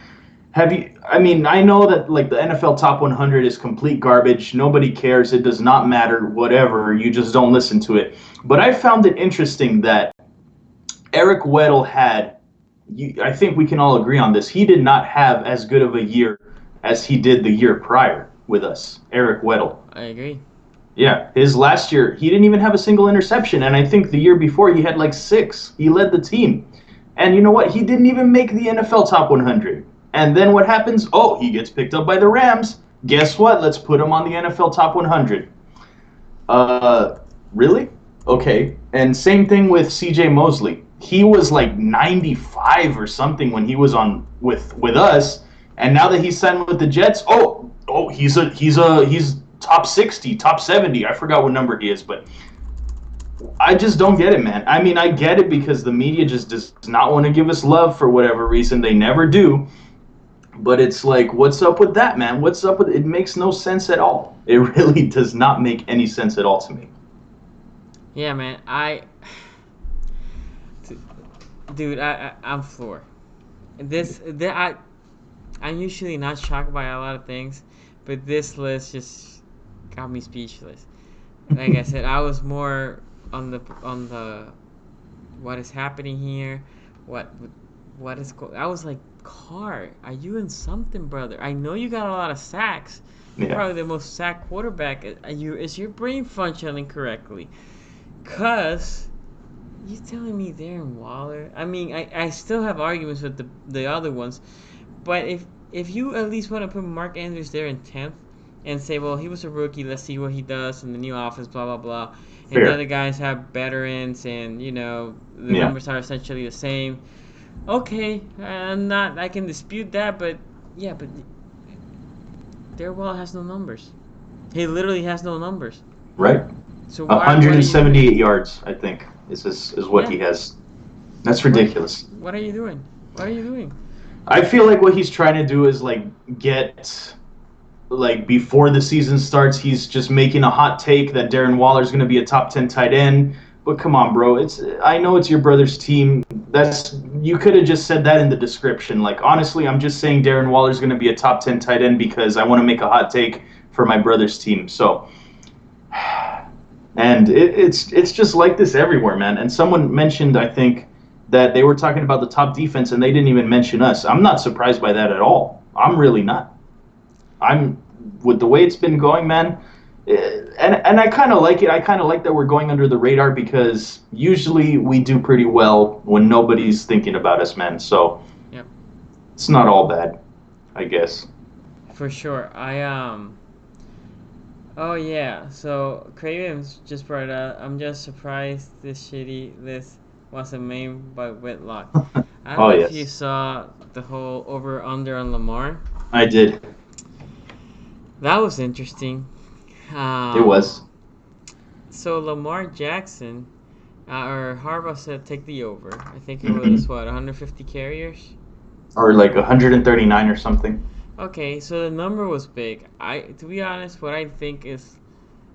Have you? I mean, I know that like the NFL Top 100 is complete garbage. Nobody cares. It does not matter. Whatever. You just don't listen to it. But I found it interesting that Eric Weddle had. I think we can all agree on this. He did not have as good of a year as he did the year prior with us, Eric Weddle. I agree. Yeah, his last year, he didn't even have a single interception, and I think the year before he had like 6. He led the team. And you know what? He didn't even make the NFL Top 100. And then what happens? Oh, he gets picked up by the Rams. Guess what? Let's put him on the NFL Top 100. Really? Okay. And same thing with CJ Mosley. He was like 95 or something when he was on with us, and now that he's signed with the Jets, he's top 60, top 70. I forgot what number he is, but I just don't get it, man. I mean, I get it because the media just does not want to give us love for whatever reason. They never do. But it's like, what's up with that, man? What's up with it? It makes no sense at all. It really does not make any sense at all to me. Yeah, man. Dude, I'm floored. I'm usually not shocked by a lot of things, but this list just got me speechless. Like I said, I was more on the what is happening here, what is I was like, Carr, are you in something, brother? I know you got a lot of sacks. You're probably the most sacked quarterback. Is your brain functioning correctly? Cause you telling me Darren Waller? I mean, I still have arguments with the other ones, but if you at least want to put Mark Andrews there in 10th and say, well, he was a rookie, let's see what he does in the new offense, blah blah blah, and Fair. the other guys have veterans, and the numbers are essentially the same. Okay, I can dispute that, but Darren Waller has no numbers. He literally has no numbers. Right. So 178 yards, I think, is what he has. That's ridiculous. What are you doing? What are you doing? I feel like what he's trying to do is get before the season starts, he's just making a hot take that Darren Waller's going to be a top 10 tight end. But come on, bro. I know it's your brother's team. You could have just said that in the description. Like, honestly, I'm just saying Darren Waller's going to be a top 10 tight end because I want to make a hot take for my brother's team. So, and it's just like this everywhere, man. And someone mentioned, I think, that they were talking about the top defense and they didn't even mention us. I'm not surprised by that at all. I'm really not. I'm with the way it's been going, man. And I kind of like it. I kind of like that we're going under the radar because usually we do pretty well when nobody's thinking about us, man. So Yep. it's not all bad, I guess. For sure. Oh yeah. So Cravens just brought it up. I'm just surprised this shitty list wasn't made by Whitlock. I don't Oh know if you yes, saw the whole over under on Lamar. I did. That was interesting. It was. So Lamar Jackson, or Harbaugh said take the over. I think it was Hmm. what 150 carriers. Or like 139 or something. Okay, so the number was big. To be honest, what I think is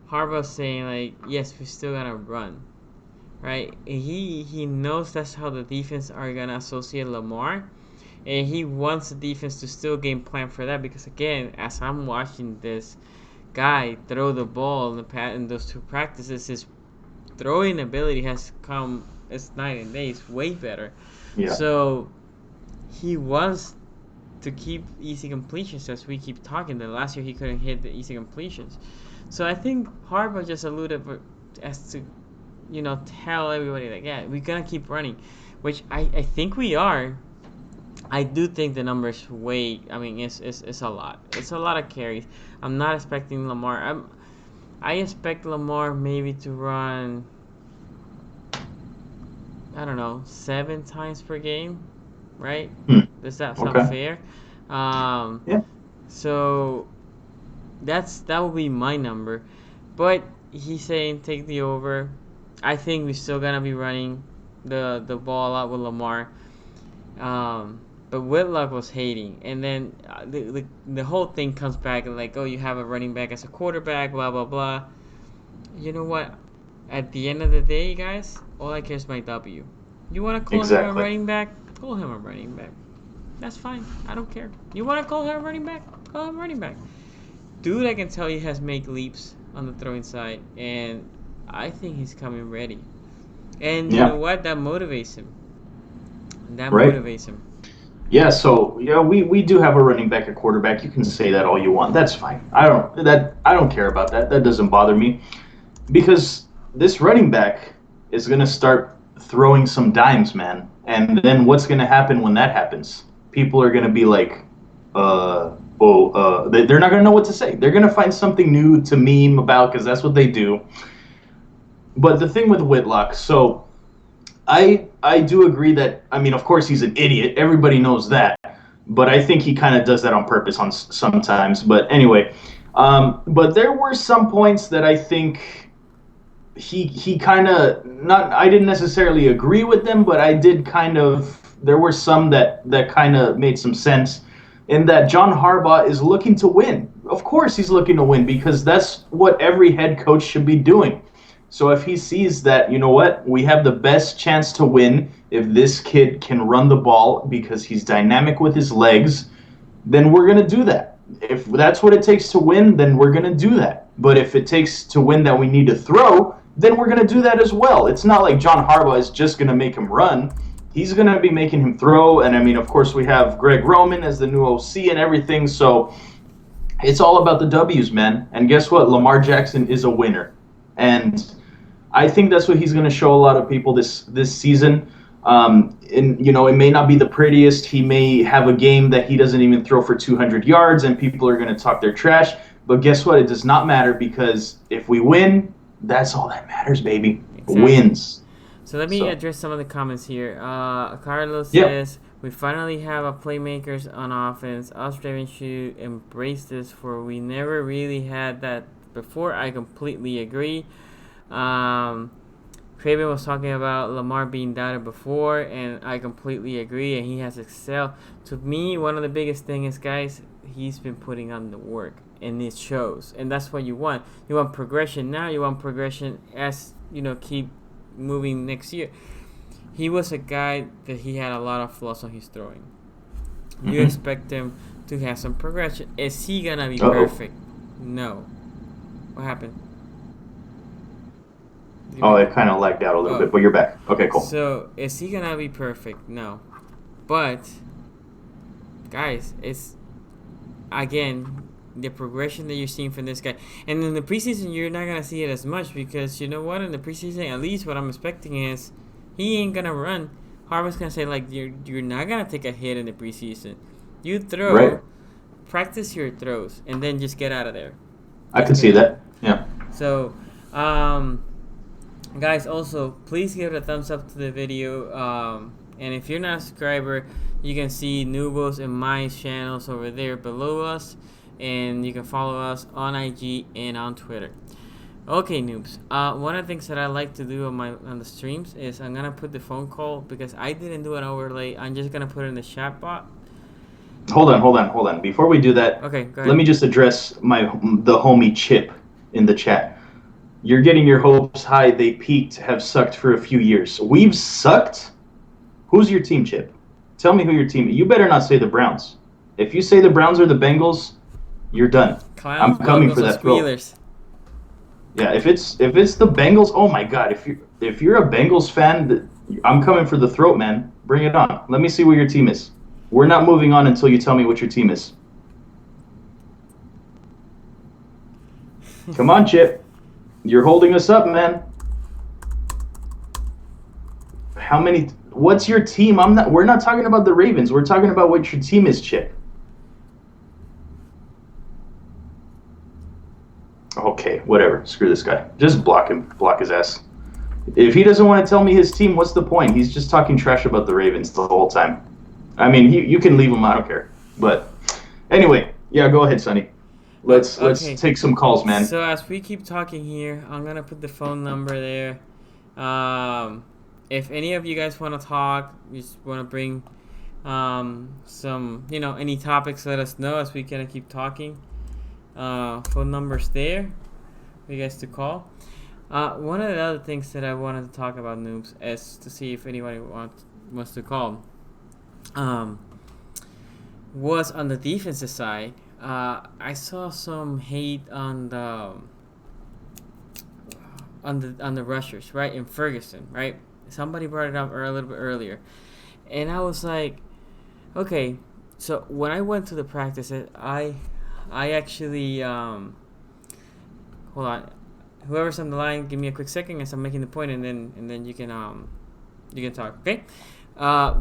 Harbaugh saying like, yes, we still gotta run, right? He knows that's how the defense are gonna associate Lamar, and he wants the defense to still game plan for that because again, as I'm watching this guy throw the ball in those two practices, his throwing ability has come it's night and day. It's way better. Yeah. So he wants to keep easy completions as we keep talking. The last year he couldn't hit the easy completions. So I think Harbaugh just alluded as to, tell everybody that, yeah, we're going to keep running, which I think we are. I do think the numbers it's a lot. It's a lot of carries. I'm not expecting Lamar. I expect Lamar maybe to run, I don't know, 7 times per game, right? Hmm. Does that sound Okay. fair? Um, Yeah. so that would be my number. But he's saying take the over. I think we're still gonna be running the ball out with Lamar. But Whitlock was hating, and then the whole thing comes back like, oh, you have a running back as a quarterback, blah blah blah. You know what? At the end of the day, guys, all I care is my W. You want to call him a Exactly. running back? Call him a running back. That's fine. I don't care. You want to call him a running back? Call him a running back. Dude, I can tell you has made leaps on the throwing side, and I think he's coming ready. And you know Yeah. what? That motivates him. That Right. motivates him. Yeah, so yeah, we do have a running back at quarterback. You can say that all you want. That's fine. I don't care about that. That doesn't bother me because this running back is gonna start throwing some dimes, man. And then what's gonna happen when that happens? People are gonna be like, they're not gonna know what to say. They're gonna find something new to meme about because that's what they do. But the thing with Whitlock, so I do agree that I mean, of course, he's an idiot. Everybody knows that, but I think he kind of does that on purpose on sometimes. But anyway, but there were some points that I think he kind of not. I didn't necessarily agree with them, but I did kind of. There were some that kind of made some sense. In that John Harbaugh is looking to win. Of course, he's looking to win because that's what every head coach should be doing. So if he sees that, you know what, we have the best chance to win if this kid can run the ball because he's dynamic with his legs, then we're going to do that. If that's what it takes to win, then we're going to do that. But if it takes to win that we need to throw, then we're going to do that as well. It's not like John Harbaugh is just going to make him run. He's going to be making him throw. And I mean, of course, we have Greg Roman as the new OC and everything. So it's all about the W's, man. And guess what? Lamar Jackson is a winner. And I think that's what he's going to show a lot of people this season. And it may not be the prettiest. He may have a game that he doesn't even throw for 200 yards, and people are going to talk their trash. But guess what? It does not matter because if we win, that's all that matters, baby. Exactly. Wins. So let me So address some of the comments here. Carlos yeah, says we finally have a playmakers on offense. Us Ravens should embrace this, for we never really had that before. I completely agree. Um, Craven was talking about Lamar being doubted before, and I completely agree. And he has excelled. To me, one of the biggest things is, guys, he's been putting on the work, and it shows. And that's what you want. You want progression now. You want progression as keep moving next year. He was a guy that he had a lot of flaws on his throwing. You mm-hmm. expect him to have some progression. Is he gonna be Uh-oh. perfect? No. What happened? Oh, it kind of lagged out a little Oh, bit, but you're back. Okay, cool. so is he gonna be perfect? No. But guys, it's again the progression that you're seeing from this guy. And in the preseason, you're not gonna see it as much because you know what? In the preseason, at least what I'm expecting is he ain't gonna run. Harbaug's gonna say like you're not gonna take a hit in the preseason. You throw, Right. practice your throws, and then just get out of there. I can see that. Yeah. So, guys, also please give it a thumbs up to the video. And if you're not a subscriber, you can see Nubos and my channels over there below us, and you can follow us on IG and on Twitter. Okay, noobs. One of the things that I like to do on the streams is I'm gonna put the phone call because I didn't do an overlay. I'm just gonna put it in the chat bot. Hold on. Before we do that, Okay, go ahead. let me just address the homie Chip in the chat. You're getting your hopes high. They peaked, have sucked for a few years. We've sucked? Who's your team, Chip? Tell me who your team is. You better not say the Browns. If you say the Browns or the Bengals, you're done. Clowns, I'm coming Bengals, for or that throw. Squealers. Yeah, if it's the Bengals, oh my God! If you're a Bengals fan, I'm coming for the throat, man. Bring it on. Let me see what your team is. We're not moving on until you tell me what your team is. Come on, Chip. You're holding us up, man. How many? What's your team? We're not talking about the Ravens. We're talking about what your team is, Chip. Okay, whatever. Screw this guy. Just block him. Block his ass. If he doesn't want to tell me his team, what's the point? He's just talking trash about the Ravens the whole time. I mean, you can leave him. I don't care. But anyway, yeah, go ahead, Sonny. Let's take some calls, man. So as we keep talking here, I'm gonna put the phone number there. If any of you guys want to talk, you just want to bring some, any topics, let us know as we kind of keep talking. Phone number's there for you guys to call. One of the other things that I wanted to talk about, noobs, is to see if anybody wants to call. Was on the defensive side. I saw some hate on the rushers, right, in Ferguson, right. Somebody brought it up a little bit earlier, and I was like, okay. So when I went to the practices, I actually hold on. Whoever's on the line, give me a quick second as I'm making the point, and then you can talk. Okay.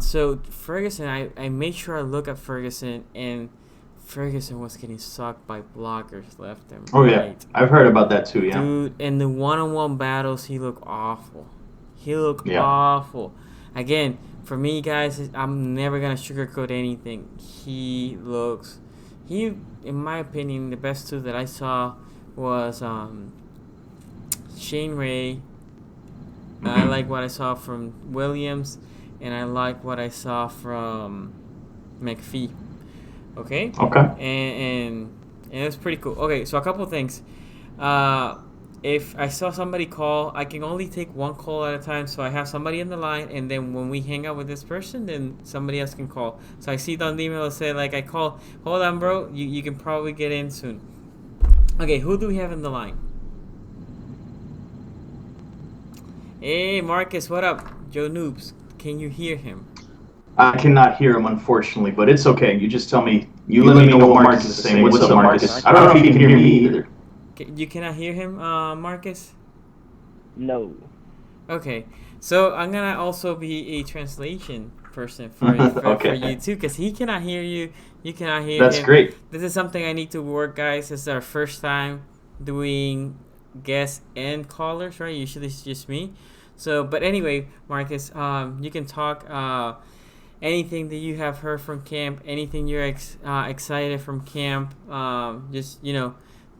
So Ferguson, I made sure I look at Ferguson, and Ferguson was getting sucked by blockers left and right. Oh yeah, I've heard about that too. Yeah. Dude, in the one-on-one battles, he looked awful. Awful. Again, for me, guys, I'm never gonna sugarcoat anything. He, in my opinion, the best two that I saw was Shane Ray. Mm-hmm. I like what I saw from Williams, and I like what I saw from McPhee. Okay. And it was pretty cool. Okay, so a couple of things. If I saw somebody call, I can only take one call at a time. So I have somebody in the line, and then when we hang out with this person, then somebody else can call. So I see it on the email say like I call. Hold on, bro. You can probably get in soon. Okay, who do we have in the line? Hey, Marcus, what up? Joe Noobs, can you hear him? I cannot hear him, unfortunately, but it's okay. You just tell me. You let me know what Marcus is saying. What's up, Marcus? I don't know if he can hear me either. You cannot hear him, Marcus? No. Okay, so I'm gonna also be a translation person for you too, because he cannot hear you. You cannot hear him. That's great. This is something I need to work, guys. This is our first time doing guests and callers, right? Usually it's just me. So, but anyway, Marcus, you can talk. Anything that you have heard from camp, anything you're excited from camp, just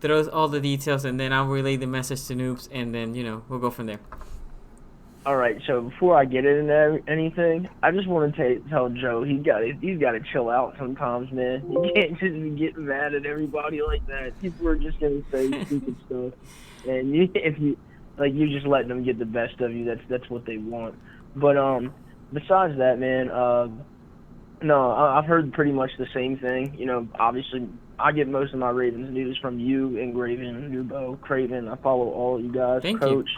throw all the details, and then I'll relay the message to Noobs, and then we'll go from there. All right. So before I get into anything, I just want to tell Joe he's got to chill out sometimes, man. You can't just be getting mad at everybody like that. People are just gonna say stupid stuff, and you're just letting them get the best of you. That's what they want. But besides that, man, no, I've heard pretty much the same thing. Obviously, I get most of my Ravens news from you, Engraven, Nubo, Craven. I follow all of you guys. Thank Coach.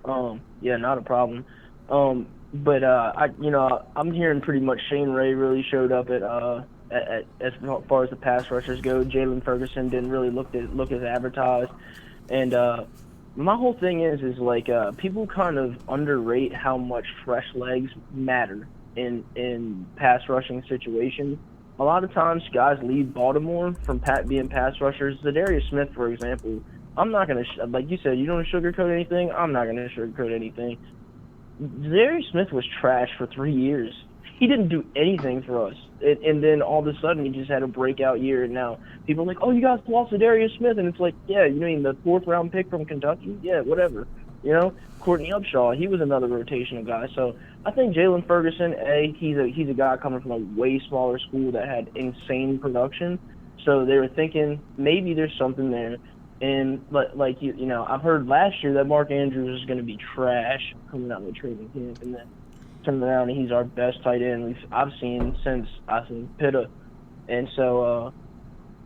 You. Yeah, not a problem. But I'm hearing pretty much Shane Ray really showed up at as far as the pass rushers go. Jalen Ferguson didn't really look as advertised, and my whole thing is like people kind of underrate how much fresh legs matter in pass rushing situations. A lot of times, guys leave Baltimore from being pass rushers. Zadarius Smith, for example, I'm not gonna like you said, you don't sugarcoat anything. I'm not gonna sugarcoat anything. Zadarius Smith was trash for 3 years. He didn't do anything for us, and then all of a sudden he just had a breakout year. And now people are like, "Oh, you guys lost Zadarius Smith," and it's like, "Yeah, you mean the 4th-round pick from Kentucky? Yeah, whatever." You know, Courtney Upshaw, he was another rotational guy. So I think Jalen Ferguson, he's a guy coming from a way smaller school that had insane production. So they were thinking maybe there's something there. And like you know, I've heard last year that Mark Andrews is going to be trash coming out of the training camp, and then turning around and he's our best tight end I've seen since Pitta. And so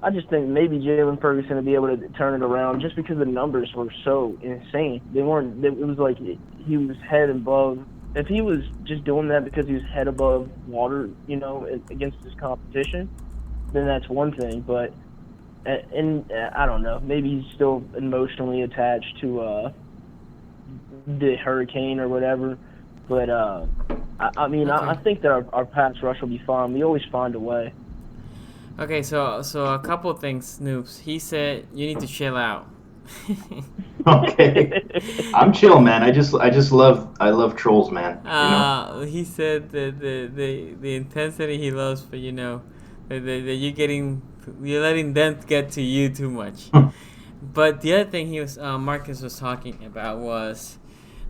I just think maybe Jalen Ferguson will be able to turn it around just because the numbers were so insane. It was like he was head above. If he was just doing that because he was head above water, you know, against his competition, then that's one thing. But and I don't know, maybe he's still emotionally attached to the hurricane or whatever. But I mean, okay. I think that our pass rush will be fine. We always find a way. Okay, so a couple of things, Noobs. He said you need to chill out. Okay, I'm chill, man. I love trolls, man. You know? He said that the intensity he loves, but you know, that you're letting them get to you too much. But the other thing Marcus was talking about was,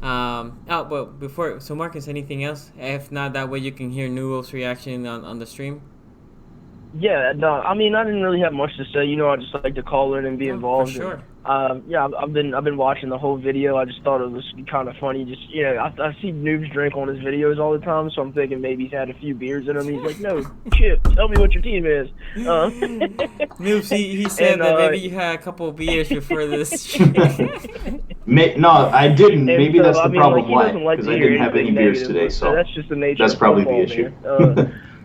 but before, so Marcus, anything else? If not, that way you can hear Newell's reaction on the stream. Yeah, no, I mean, I didn't really have much to say. You know, I just like to call in and be involved. For sure. Yeah, I've been watching the whole video. I just thought it was kind of funny. Just I see Noobs drink on his videos all the time, so I'm thinking maybe he's had a few beers in him. He's like, no, Chip, tell me what your team is. Noobs, he said that maybe you had a couple of beers before this. No, I didn't. Maybe that's the problem. Why? Because I didn't have any beers today, so that's just the nature. That's probably the issue.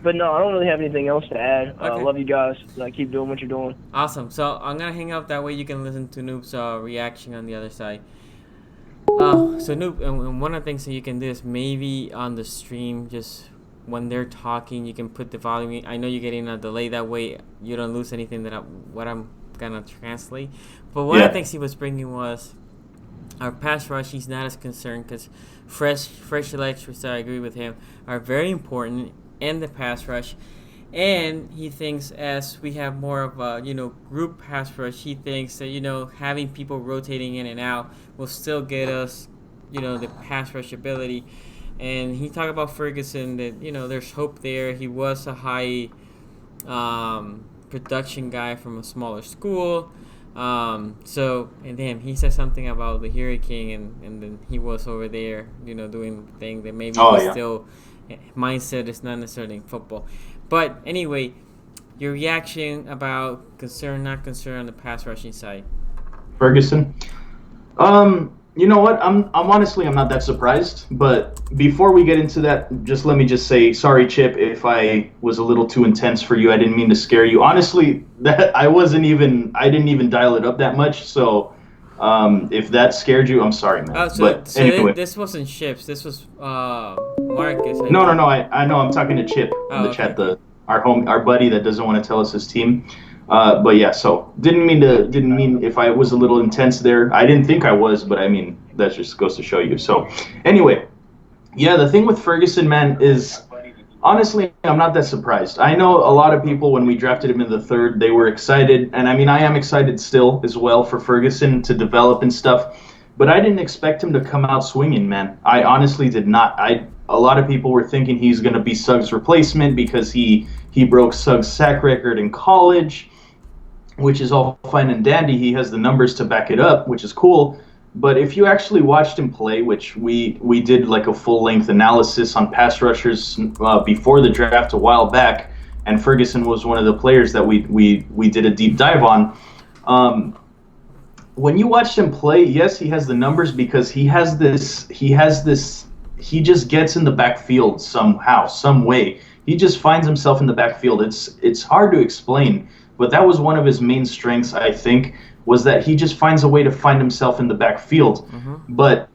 But no, I don't really have anything else to add. Okay. Love you guys. Keep doing what you're doing. Awesome. So I'm going to hang up. That way you can listen to Noob's reaction on the other side. So Noob, and one of the things that you can do is maybe on the stream, just when they're talking, you can put the volume in. I know you're getting a delay. That way you don't lose anything what I'm going to translate. But one of the things he was bringing was our pass rush. He's not as concerned because fresh legs, which I agree with him, are very important in the pass rush. And he thinks as we have more of a, group pass rush, he thinks that, having people rotating in and out will still get us, the pass rush ability. And he talked about Ferguson that, there's hope there. He was a high production guy from a smaller school. And then he said something about the Hurricane and then he was over there, doing the thing that maybe still mindset is not necessarily in football. But anyway, your reaction about concern, not concern on the pass rushing side. Ferguson. You know what? I'm honestly not that surprised. But before we get into that, let me say sorry, Chip, if I was a little too intense for you. I didn't mean to scare you. Honestly, I didn't even dial it up that much. So if that scared you, I'm sorry, man. So anyway, this wasn't Chips. This was Marcus. No. I know. I'm talking to Chip in the chat, our buddy that doesn't want to tell us his team. But yeah, so didn't mean if I was a little intense there. I didn't think I was, but I mean that just goes to show you. So anyway, yeah, the thing with Ferguson, man, is honestly I'm not that surprised. I know a lot of people when we drafted him in the 3rd, they were excited, and I mean I am excited still as well for Ferguson to develop and stuff. But I didn't expect him to come out swinging, man. I honestly did not. A lot of people were thinking he's going to be Suggs' replacement because he broke Suggs' sack record in college, which is all fine and dandy. He has the numbers to back it up, which is cool. But if you actually watched him play, which we did like a full-length analysis on pass rushers before the draft a while back, and Ferguson was one of the players that we did a deep dive on. When you watched him play, yes, he has the numbers because he just gets in the backfield somehow, some way. he just finds himself in the backfield. It's hard to explain, but that was one of his main strengths, I think, was that he just finds a way to find himself in the backfield. But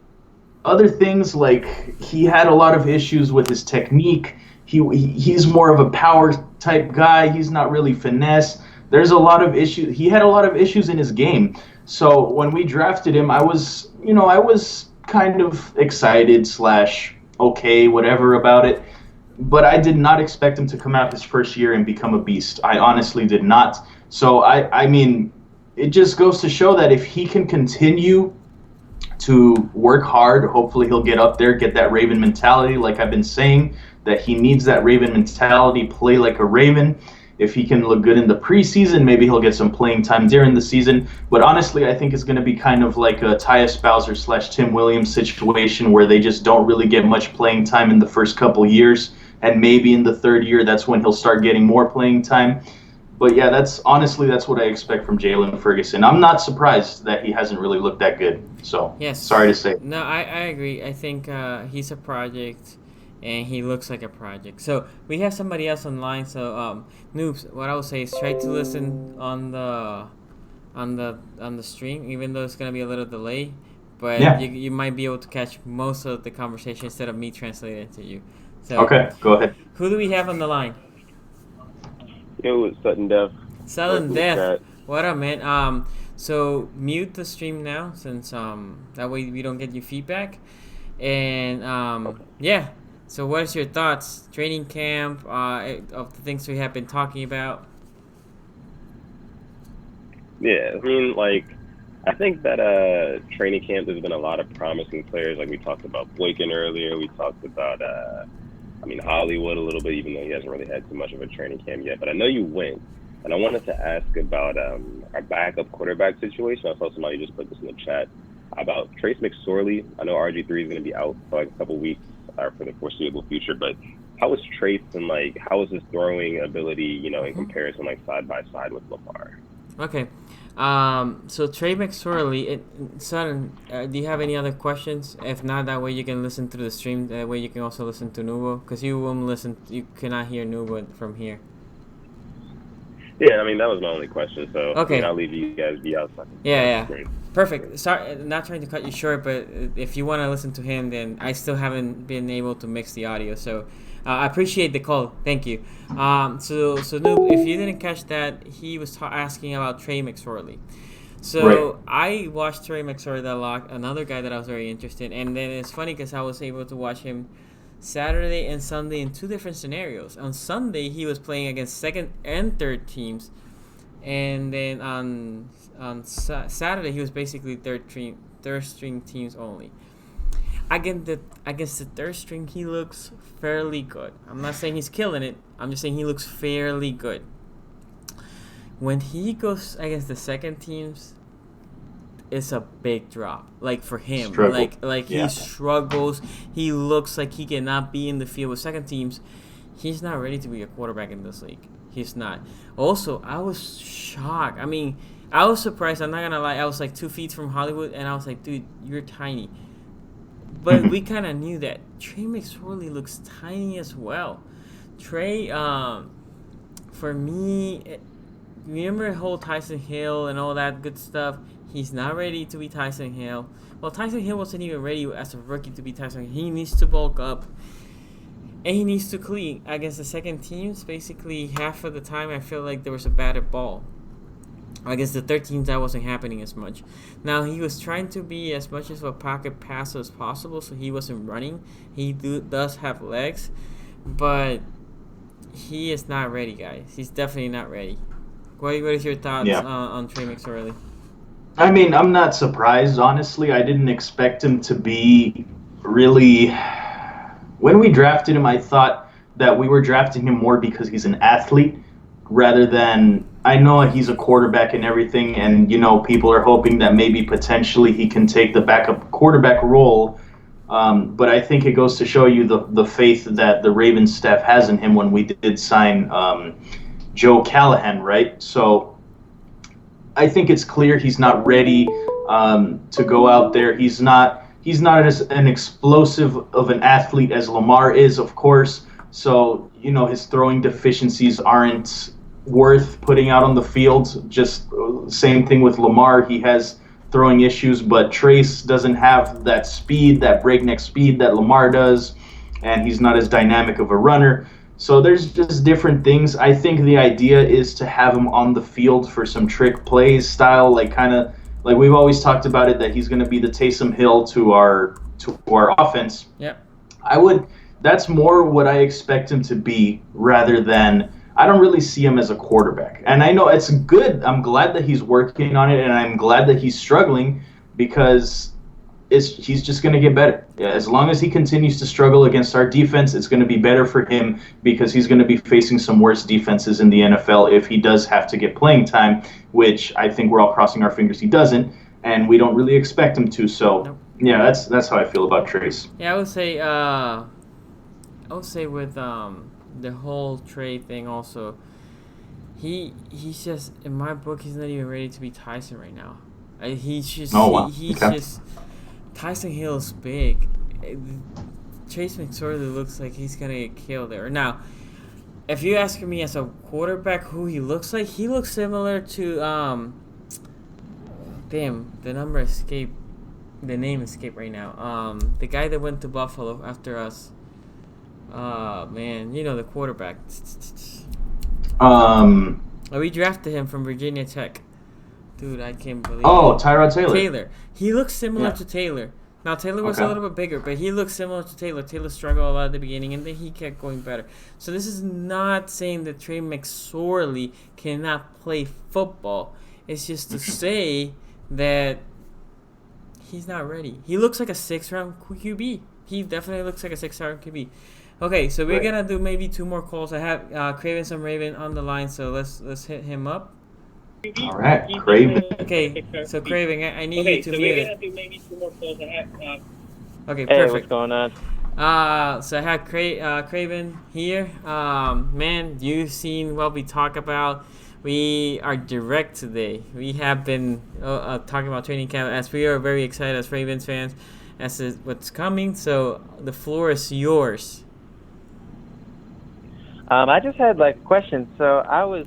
other things, like he had a lot of issues with his technique. He's more of a power type guy. He's not really finesse. There's a lot of issues. He had a lot of issues in his game. So when we drafted him, I was kind of excited / okay, whatever about it. But I did not expect him to come out his first year and become a beast. I honestly did not. So I mean, it just goes to show that if he can continue to work hard, hopefully he'll get up there, get that Raven mentality, like I've been saying, that he needs that Raven mentality, play like a Raven. If he can look good in the preseason, maybe he'll get some playing time during the season. But honestly, I think it's going to be kind of like a Tyus Bowser / Tim Williams situation where they just don't really get much playing time in the first couple years. And maybe in the third year, that's when he'll start getting more playing time. But yeah, that's what I expect from Jalen Ferguson. I'm not surprised that he hasn't really looked that good. So, yes. Sorry to say. No, I agree. I think he's a project, and he looks like a project. So we have somebody else online. So Noobs, what I would say is try to listen on the stream, even though it's gonna be a little delay. But yeah. you might be able to catch most of the conversation instead of me translating it to you. So, okay, go ahead. Who do we have on the line? Yo, it's Sudden Death. Sudden Death. What up, man? So mute the stream now, since that way we don't get your feedback. And yeah. So what is your thoughts? Training camp, of the things we have been talking about. Yeah, I mean, I think that training camp, there's been a lot of promising players. Like we talked about Boykin earlier. We talked about Hollywood a little bit, even though he hasn't really had too much of a training camp yet. But I know you went, and I wanted to ask about our backup quarterback situation. I saw somebody just put this in the chat about Trace McSorley. I know RG3 is going to be out for a couple weeks for the foreseeable future, but how is Trace and how is his throwing ability, in comparison, side by side with Lamar? Okay. So Trey McSorley, Son, do you have any other questions? If not, that way you can listen through the stream. That way you can also listen to Nubo, because you cannot hear Nubo from here. Yeah, I mean, that was my only question. So okay. I'll leave you guys be out. Yeah. Perfect. Sorry, not trying to cut you short, but if you want to listen to him, then I still haven't been able to mix the audio. So I appreciate the call. Thank you. So Noob, if you didn't catch that, he was asking about Trey McSorley. So right. I watched Trey McSorley a lot, another guy that I was very interested in. And then it's funny because I was able to watch him Saturday and Sunday in two different scenarios. On Sunday, he was playing against second and third teams. And then on Saturday, he was basically third string teams only. Against the third string, he looks fairly good. I'm not saying he's killing it. I'm just saying he looks fairly good. When he goes against the second teams, it's a big drop. For him, he struggles. He looks like he cannot be in the field with second teams. He's not ready to be a quarterback in this league. He's not. Also, I was shocked. I mean, I was surprised. I'm not gonna lie. I was 2 feet from Hollywood, and I was like, dude, you're tiny. But we kind of knew that. Trey McSorley looks tiny as well. Trey, for me, remember the whole Tyson Hill and all that good stuff? He's not ready to be Tyson Hill. Well, Tyson Hill wasn't even ready as a rookie to be Tyson Hill. He needs to bulk up. And he needs to clean against the second teams. Basically, half of the time, I feel like there was a batted ball. Against the third teams, that wasn't happening as much. Now, he was trying to be as much of a pocket passer as possible, so he wasn't running. He does have legs, but he is not ready, guys. He's definitely not ready. What is your thoughts on Trey McSorley? I mean, I'm not surprised, honestly. I didn't expect him to be really... When we drafted him, I thought that we were drafting him more because he's an athlete rather than... I know he's a quarterback and everything, and, people are hoping that maybe potentially he can take the backup quarterback role. But I think it goes to show you the faith that the Ravens staff has in him when we did sign Joe Callahan, right? So I think it's clear he's not ready to go out there. He's not as an explosive of an athlete as Lamar is, of course. So, his throwing deficiencies aren't worth putting out on the field. Just same thing with Lamar. He has throwing issues, but Trace doesn't have that speed, that breakneck speed that Lamar does, and he's not as dynamic of a runner. So there's just different things. I think the idea is to have him on the field for some trick plays style, like kind of like we've always talked about it, that he's going to be the Taysom Hill to our offense. Yep. That's more what I expect him to be, rather than, I don't really see him as a quarterback. And I know it's good. I'm glad that he's working on it, and I'm glad that he's struggling, because he's just going to get better. Yeah, as long as he continues to struggle against our defense, it's going to be better for him, because he's going to be facing some worse defenses in the NFL if he does have to get playing time, which I think we're all crossing our fingers he doesn't, and we don't really expect him to. So, nope. Yeah, that's how I feel about Trace. Yeah, I would say with the whole trade thing also, he's just, in my book, he's not even ready to be Tyson right now. He's just just Tyson Hill's big. Chase McSorley looks like he's gonna get killed there. Now, if you ask me as a quarterback who he looks like, he looks similar to the name escaped right now. The guy that went to Buffalo after us. Man, the quarterback. We drafted him from Virginia Tech. Dude, I can't believe it. Tyrod Taylor. Taylor. He looks similar to Taylor. Now, Taylor was a little bit bigger, but he looks similar to Taylor. Taylor struggled a lot at the beginning, and then he kept going better. So this is not saying that Trey McSorley cannot play football. It's just to say that he's not ready. He looks like a 6th-round QB. He definitely looks like a 6th-round QB. Okay, so we're gonna do maybe 2 more calls. I have Craven some Raven on the line, so let's hit him up. All right, Craven. Okay, so Craven, I need you to mute it. Do maybe 2 more calls. Okay, perfect. Hey, what's going on? So I have Craven here. Man, you've seen what we talk about. We are direct today. We have been talking about training camp, as we are very excited as Ravens fans as to what's coming. So the floor is yours. I just had a question. So I was,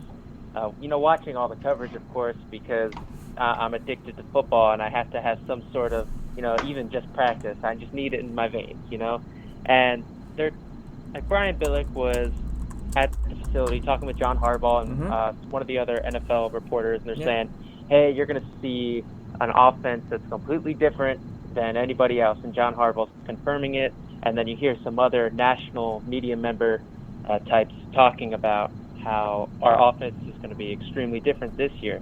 watching all the coverage, of course, because I'm addicted to football and I have to have some sort of, even just practice. I just need it in my veins, And Brian Billick was at the facility talking with John Harbaugh and one of the other NFL reporters, and they're saying, hey, you're going to see an offense that's completely different than anybody else. And John Harbaugh's confirming it. And then you hear some other national media member types talking about how our offense is going to be extremely different this year.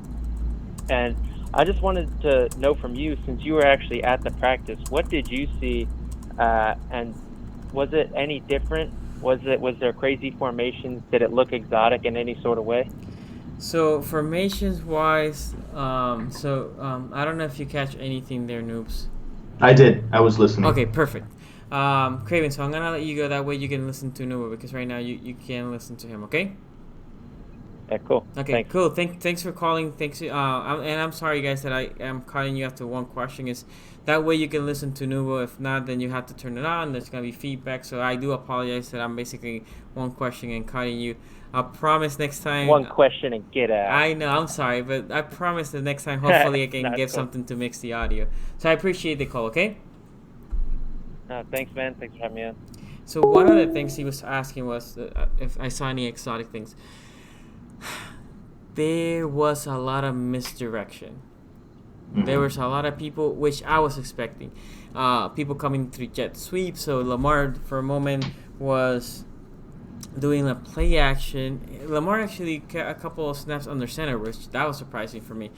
And I just wanted to know from you, since you were actually at the practice, what did you see, and was it any different? Was there crazy formations? Did it look exotic in any sort of way? So formations wise, I don't know if you catch anything there, noobs. I did. I was listening. Okay, perfect. Craven, so I'm gonna let you go. That way you can listen to Nuba, because right now you can't listen to him. Okay. Yeah, cool. Okay, thanks. Cool. Thanks for calling. Thanks. And I'm sorry, guys, that I am calling you after one question. Is that way you can listen to Nuba. If not, then you have to turn it on. There's gonna be feedback. So I do apologize that I'm basically one question and calling you. I promise next time. One question and get out. I know. I'm sorry, but I promise the next time, hopefully, I can give something to mix the audio. So I appreciate the call. Okay. Thanks, man. Thanks for having me on. So one of the things he was asking was if I saw any exotic things. There was a lot of misdirection. Mm-hmm. There was a lot of people, which I was expecting. People coming through jet sweep. So Lamar, for a moment, was doing a play action. Lamar actually got a couple of snaps under center, which that was surprising for me.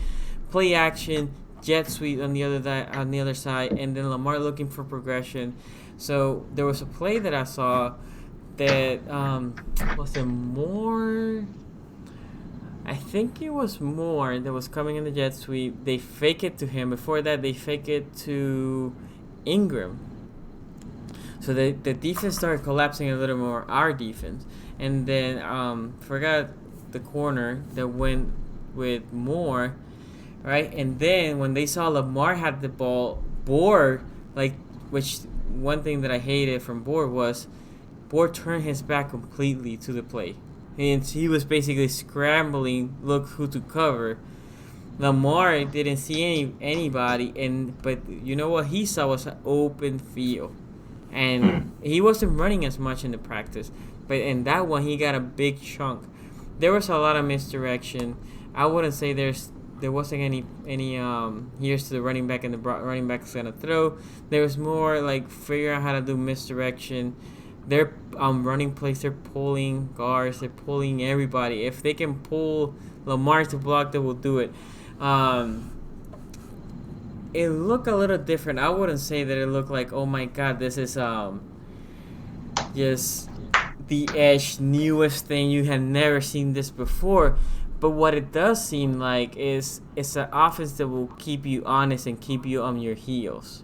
Play action, jet sweep on the other side, and then Lamar looking for progression. So there was a play that I saw that was it Moore? I think it was Moore that was coming in the jet sweep. They fake it to him. Before that, they fake it to Ingram. So the defense started collapsing a little more, our defense. And then forgot the corner that went with Moore, right? And then when they saw Lamar had the ball, Board, which one thing that I hated from Board was Boyd turned his back completely to the play. And he was basically scrambling, look who to cover. Lamar didn't see anybody, but you know what he saw was an open field, and he wasn't running as much in the practice. But in that one, he got a big chunk. There was a lot of misdirection. I wouldn't say there wasn't any here's to the running back and the running back's gonna throw. There was more like figure out how to do misdirection. They're running plays. They're pulling guards. They're pulling everybody. If they can pull Lamar to block, they will do it. It looked a little different. I wouldn't say that it looked like, oh my god, this is just the edge newest thing. You had never seen this before. But what it does seem like is it's an offense that will keep you honest and keep you on your heels.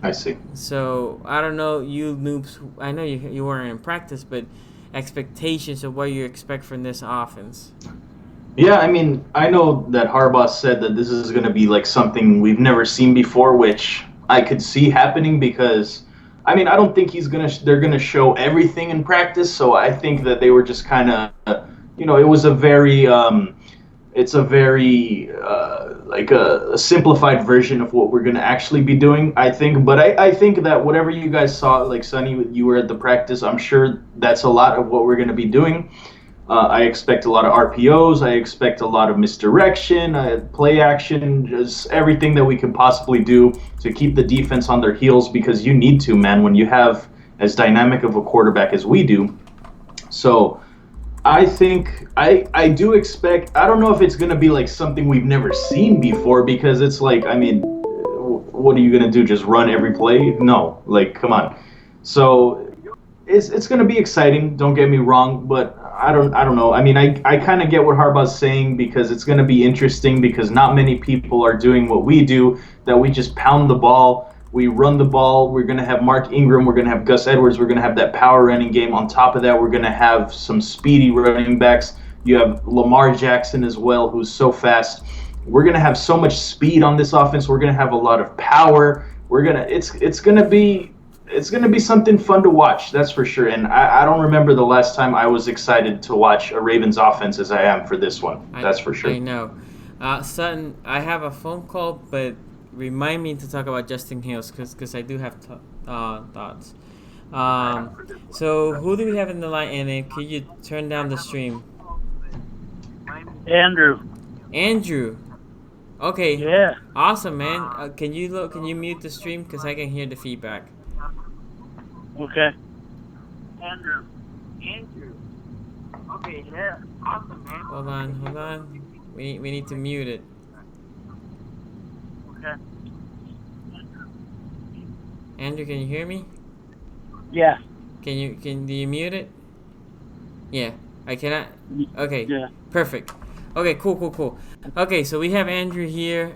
I see. So I don't know, you noobs. I know you weren't in practice, but expectations of what you expect from this offense. Yeah, I mean, I know that Harbaugh said that this is going to be like something we've never seen before, which I could see happening because, I mean, I don't think they're gonna show everything in practice. So I think that they were just kind of, it was a very, it's a very like a simplified version of what we're gonna actually be doing, I think. But I think that whatever you guys saw, like Sonny, you were at the practice. I'm sure that's a lot of what we're gonna be doing. I expect a lot of RPOs. I expect a lot of misdirection, play action, just everything that we can possibly do to keep the defense on their heels because you need to, man, when you have as dynamic of a quarterback as we do. So I think I do expect, I don't know if it's going to be like something we've never seen before because it's like, I mean, what are you going to do? Just run every play? No, like, come on. So it's going to be exciting, don't get me wrong, but I don't know. I mean, I kind of get what Harbaugh's saying because it's going to be interesting because not many people are doing what we do, that we just pound the ball, we run the ball. We're going to have Mark Ingram, we're going to have Gus Edwards, we're going to have that power running game. On top of that, we're going to have some speedy running backs. You have Lamar Jackson as well, who's so fast. We're going to have so much speed on this offense. We're going to have a lot of power. It's going to be something fun to watch, that's for sure. And I don't remember the last time I was excited to watch a Ravens offense as I am for this one. That's for sure. I know. Sutton, I have a phone call, but remind me to talk about Justin Hills because I do have thoughts. So who do we have in the line? And then could you turn down the stream? Andrew. Okay. Yeah. Awesome, man. Can you mute the stream because I can hear the feedback? Okay. Andrew. Okay, yeah. Awesome, man. Hold on. We need to mute it. Okay. Andrew, can you hear me? Yeah. Do you mute it? Yeah. I cannot. Okay. Yeah. Perfect. Okay, cool. Okay, so we have Andrew here.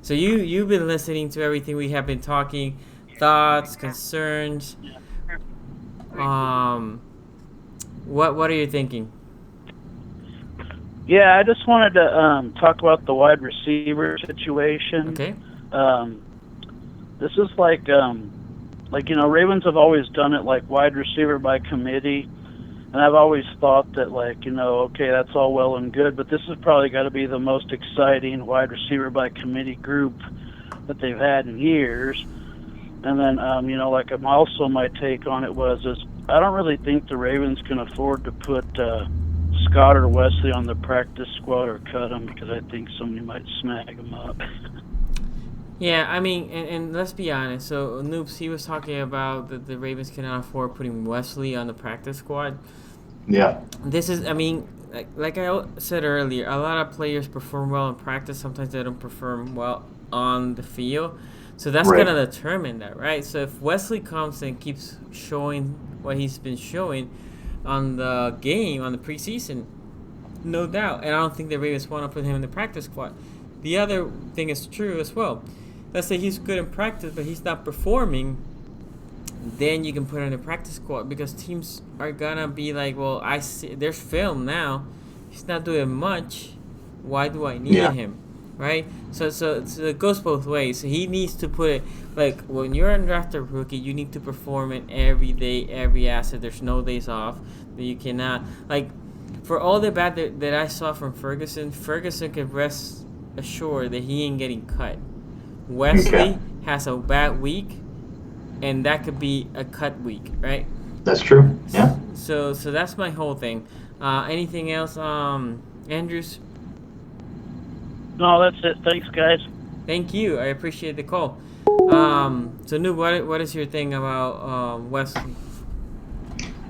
So you've been listening to everything we have been talking. Thoughts, concerns. What are you thinking? Yeah, I just wanted to talk about the wide receiver situation. Okay. This is like Ravens have always done it like wide receiver by committee, and I've always thought that okay, that's all well and good, but this has probably got to be the most exciting wide receiver by committee group that they've had in years. And then, also my take on it is I don't really think the Ravens can afford to put Scott or Wesley on the practice squad or cut them because I think somebody might snag them up. Yeah, I mean, and let's be honest. So, Noops, he was talking about that the Ravens cannot afford putting Wesley on the practice squad. Yeah. This is, I mean, like I said earlier, a lot of players perform well in practice. Sometimes they don't perform well on the field. So that's Right. going to determine that, right? So if Wesley comes and keeps showing what he's been showing on the game, on the preseason, no doubt. And I don't think the Ravens want to put him in the practice squad. The other thing is true as well. Let's say he's good in practice, but he's not performing. Then you can put him in the practice squad because teams are going to be like, well, I see there's film now. He's not doing much. Why do I need him? right? So it goes both ways. He needs to put it like when you're undrafted rookie, you need to perform in every day, every asset. There's no days off. That you cannot like for all the bad that I saw from Ferguson. Ferguson could rest assured that he ain't getting cut. Wesley has a bad week, and that could be a cut week, right? That's true. Yeah. So that's my whole thing. Anything else, Andrews? No, that's it. Thanks, guys. Thank you. I appreciate the call. So Noob, what is your thing about Wesley?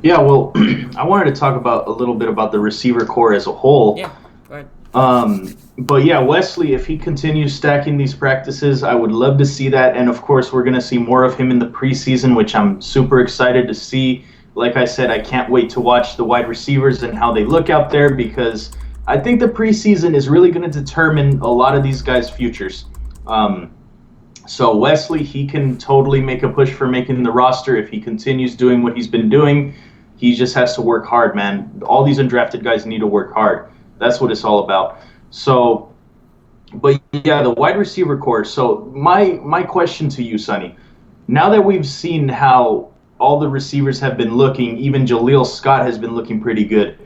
Yeah, well, I wanted to talk about a little bit about the receiver core as a whole. Yeah, go ahead. But yeah, Wesley, if he continues stacking these practices, I would love to see that. And of course, we're going to see more of him in the preseason, which I'm super excited to see. Like I said, I can't wait to watch the wide receivers and how they look out there because I think the preseason is really going to determine a lot of these guys' futures. So Wesley, he can totally make a push for making the roster if he continues doing what he's been doing. He just has to work hard, man. All these undrafted guys need to work hard. That's what it's all about. So, but yeah, the wide receiver core. So my question to you, Sonny, now that we've seen how all the receivers have been looking, even Jaleel Scott has been looking pretty good.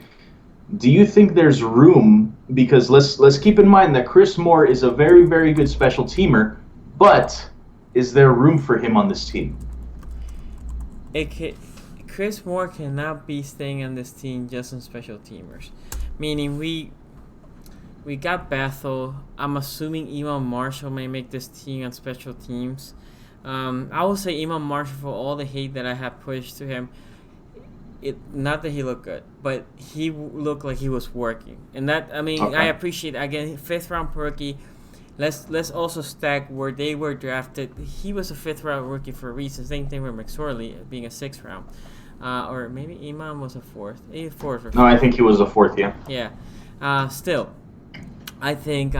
Do you think there's room? Because let's keep in mind that Chris Moore is a very, very good special teamer, but is there room for him on this team? Chris Moore cannot be staying on this team just on special teamers. Meaning we got Bethel. I'm assuming Imam Marshall may make this team on special teams. I will say Imam Marshall, for all the hate that I have pushed to him, not that he looked good, but he looked like he was working. And that, I mean, okay. I appreciate, again, 5th round rookie. Let's also stack where they were drafted. He was a 5th round rookie for a reason. Same thing with McSorley being a 6th round. Or maybe Imam was a 4th. No, I think he was a 4th, yeah. Yeah. Still, I think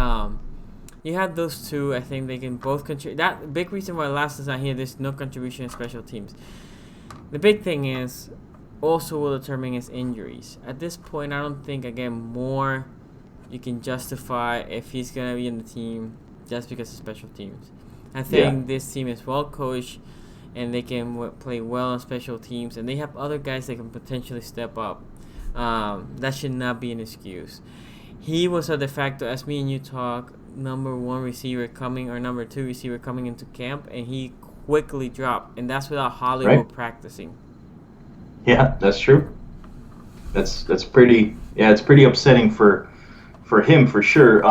you had those two. I think they can both contribute. That big reason why Last is not here, there's no contribution in special teams. The big thing is also will determine his injuries. At this point, I don't think, again, more you can justify if he's going to be in the team just because of special teams. I think this team is well coached and they can play well on special teams, and they have other guys that can potentially step up. That should not be an excuse. He was a de facto, as me and you talk, number 1 receiver coming, or number 2 receiver coming into camp, and he quickly dropped, and that's without Hollywood practicing. Yeah, that's true. That's pretty. Yeah, it's pretty upsetting for him for sure.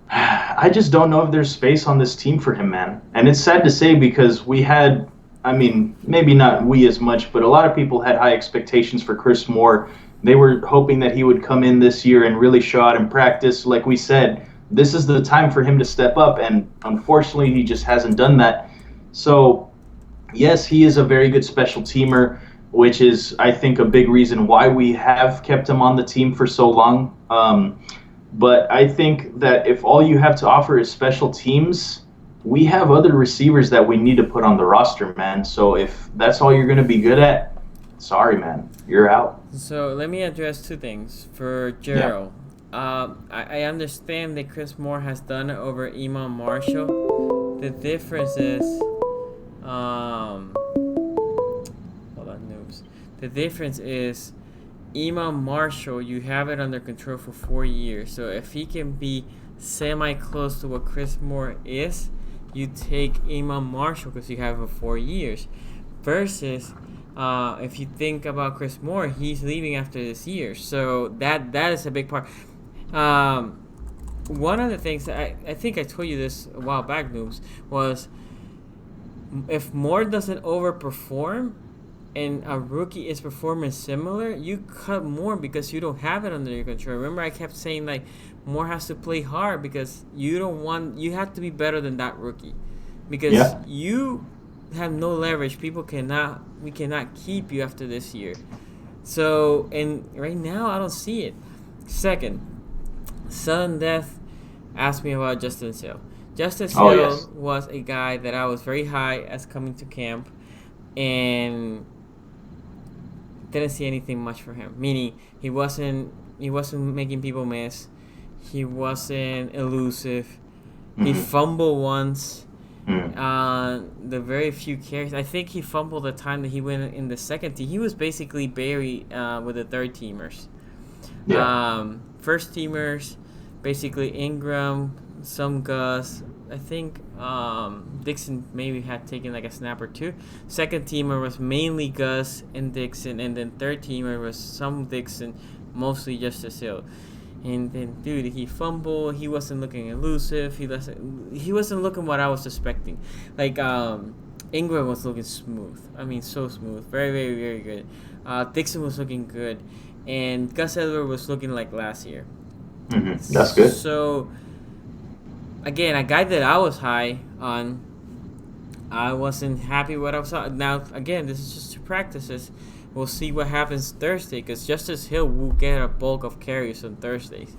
I just don't know if there's space on this team for him, man. And it's sad to say because we had, I mean, maybe not we as much, but a lot of people had high expectations for Chris Moore. They were hoping that he would come in this year and really show out in practice. Like we said, this is the time for him to step up, and unfortunately, he just hasn't done that. So, yes, he is a very good special teamer, which is, I think, a big reason why we have kept him on the team for so long. But I think that if all you have to offer is special teams, we have other receivers that we need to put on the roster, man. So if that's all you're going to be good at, sorry, man, you're out. So let me address 2 things. For Gerald, I understand that Chris Moore has done it over Imam Marshall. The difference is, hold on, noobs. The difference is, Imam Marshall, you have it under control for 4 years. So if he can be semi-close to what Chris Moore is, you take Imam Marshall because you have him for 4 years. Versus, if you think about Chris Moore, he's leaving after this year. So that is a big part. One of the things that I think I told you this a while back, noobs, was if Moore doesn't overperform, and a rookie is performing similar, you cut Moore because you don't have it under your control. Remember, I kept saying like Moore has to play hard because you have to be better than that rookie, because you have no leverage. We cannot keep you after this year. So, and right now I don't see it. Second, sudden death asked me about Justin Sale. Justin Sale was a guy that I was very high as coming to camp, and didn't see anything much for him. Meaning he wasn't making people miss. He wasn't elusive. He fumbled once. The very few carries. I think he fumbled the time that he went in the second team. He was basically buried with the third teamers. Yeah. First teamers, basically Ingram, some Gus. I think Dixon maybe had taken like a snap or two. Second teamer was mainly Gus and Dixon, and then third teamer was some Dixon, mostly Justice Hill. And then, dude, he fumbled. He wasn't looking elusive. He wasn't looking what I was expecting. Like Ingram was looking smooth. I mean, so smooth. Very, very, very good. Dixon was looking good, and Gus Edwards was looking like last year. That's good. So, again, a guy that I was high on, I wasn't happy with what I saw. Now, again, this is just 2 practices. We'll see what happens Thursday, because Justice Hill will get a bulk of carries on Thursdays.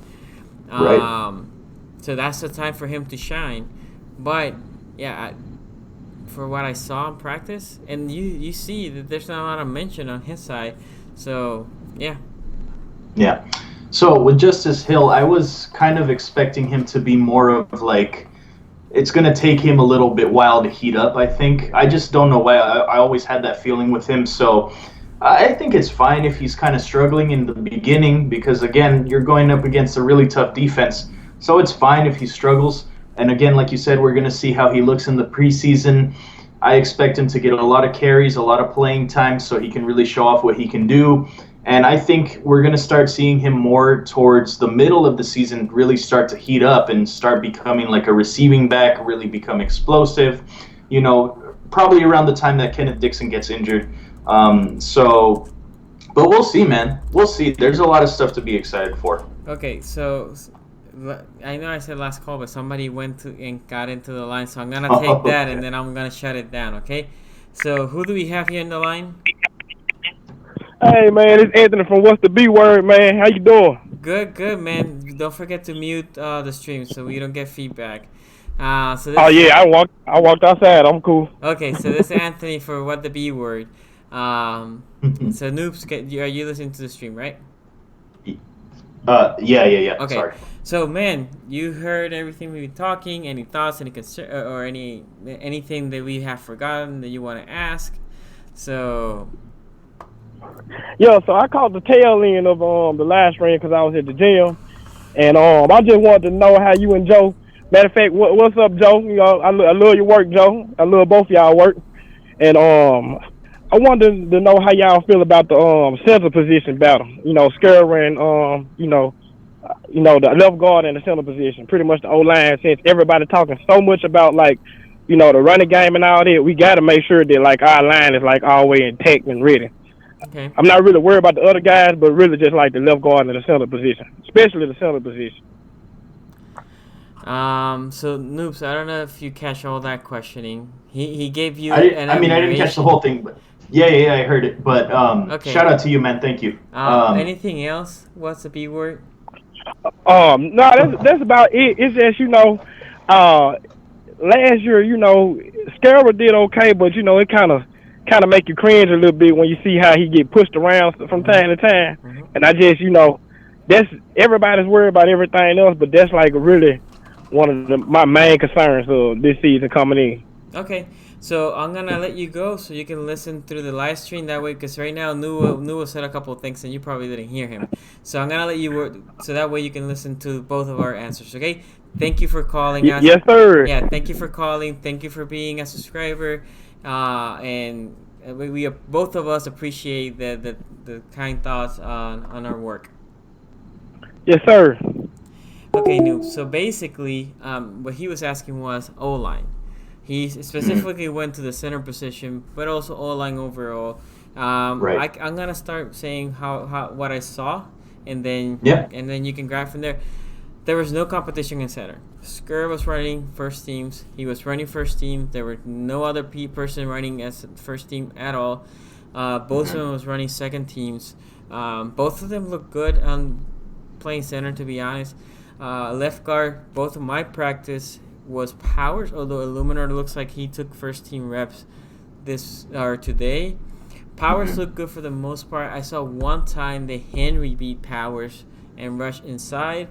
Right. So that's the time for him to shine. But, yeah, for what I saw in practice, and you see that there's not a lot of mention on his side. So, yeah. Yeah. So with Justice Hill, I was kind of expecting him to be more of like, it's going to take him a little bit while to heat up, I think. I just don't know why. I always had that feeling with him. So I think it's fine if he's kind of struggling in the beginning because, again, you're going up against a really tough defense. So it's fine if he struggles. And, again, like you said, we're going to see how he looks in the preseason. I expect him to get a lot of carries, a lot of playing time so he can really show off what he can do. And I think we're going to start seeing him more towards the middle of the season really start to heat up and start becoming like a receiving back, really become explosive, probably around the time that Kenneth Dixon gets injured. But we'll see, man. We'll see. There's a lot of stuff to be excited for. Okay, so I know I said last call, but somebody went to and got into the line, so I'm going to take that and then I'm going to shut it down, okay? So who do we have here in the line? Hey, man, it's Anthony from What's the B Word, man. How you doing? Good, man. Don't forget to mute the stream so we don't get feedback. I walked outside. I'm cool. Okay, so this is Anthony for What the B Word. So Noobs, are you listening to the stream, right? Yeah. Okay. Sorry. So, man, you heard everything we've been talking. Any thoughts, any concern, or anything that we have forgotten that you want to ask? So. Yeah, so I caught the tail end of the live stream because I was at the gym, and I just wanted to know how you and Joe. Matter of fact, what's up, Joe? I love your work, Joe. I love both y'all work, and I wanted to know how y'all feel about the center position battle. Skura and the left guard and the center position, pretty much the O-line. Since everybody talking so much about the running game and all that, we got to make sure that our line is all the way intact and ready. Okay. I'm not really worried about the other guys, but really just the left guard and the center position, especially the center position. So Noobs, I don't know if you catch all that questioning. He gave you. I didn't catch the whole thing, but yeah, I heard it. But okay. Shout out to you, man. Thank you. Anything else? What's the B word? No, that's about it. It's just last year, Skura did okay, but it kind of make you cringe a little bit when you see how he get pushed around from time to time. Mm-hmm. And I just, that's everybody's worried about everything else, but that's really one of my main concerns of this season coming in. Okay, so I'm gonna let you go so you can listen through the live stream that way, because right now Nua said a couple of things and you probably didn't hear him. So I'm gonna let you work so that way you can listen to both of our answers. Okay, thank you for calling us. Yes, sir. Yeah, thank you for calling. Thank you for being a subscriber. And we both of us appreciate the kind thoughts on our work. Yes, sir. Okay, Noob. So basically, what he was asking was O-line. He specifically went to the center position, but also O-line overall. Right. I'm gonna start saying how what I saw, and then you can grab from there. There was no competition in center. Skura was running first teams. He was running first team. There were no other person running as first team at all. Both of them was running second teams. Both of them looked good on playing center, to be honest. Left guard, both of my practice was Powers, although Illuminor looks like he took first team reps today. Powers looked good for the most part. I saw one time that Henry beat Powers and rushed inside.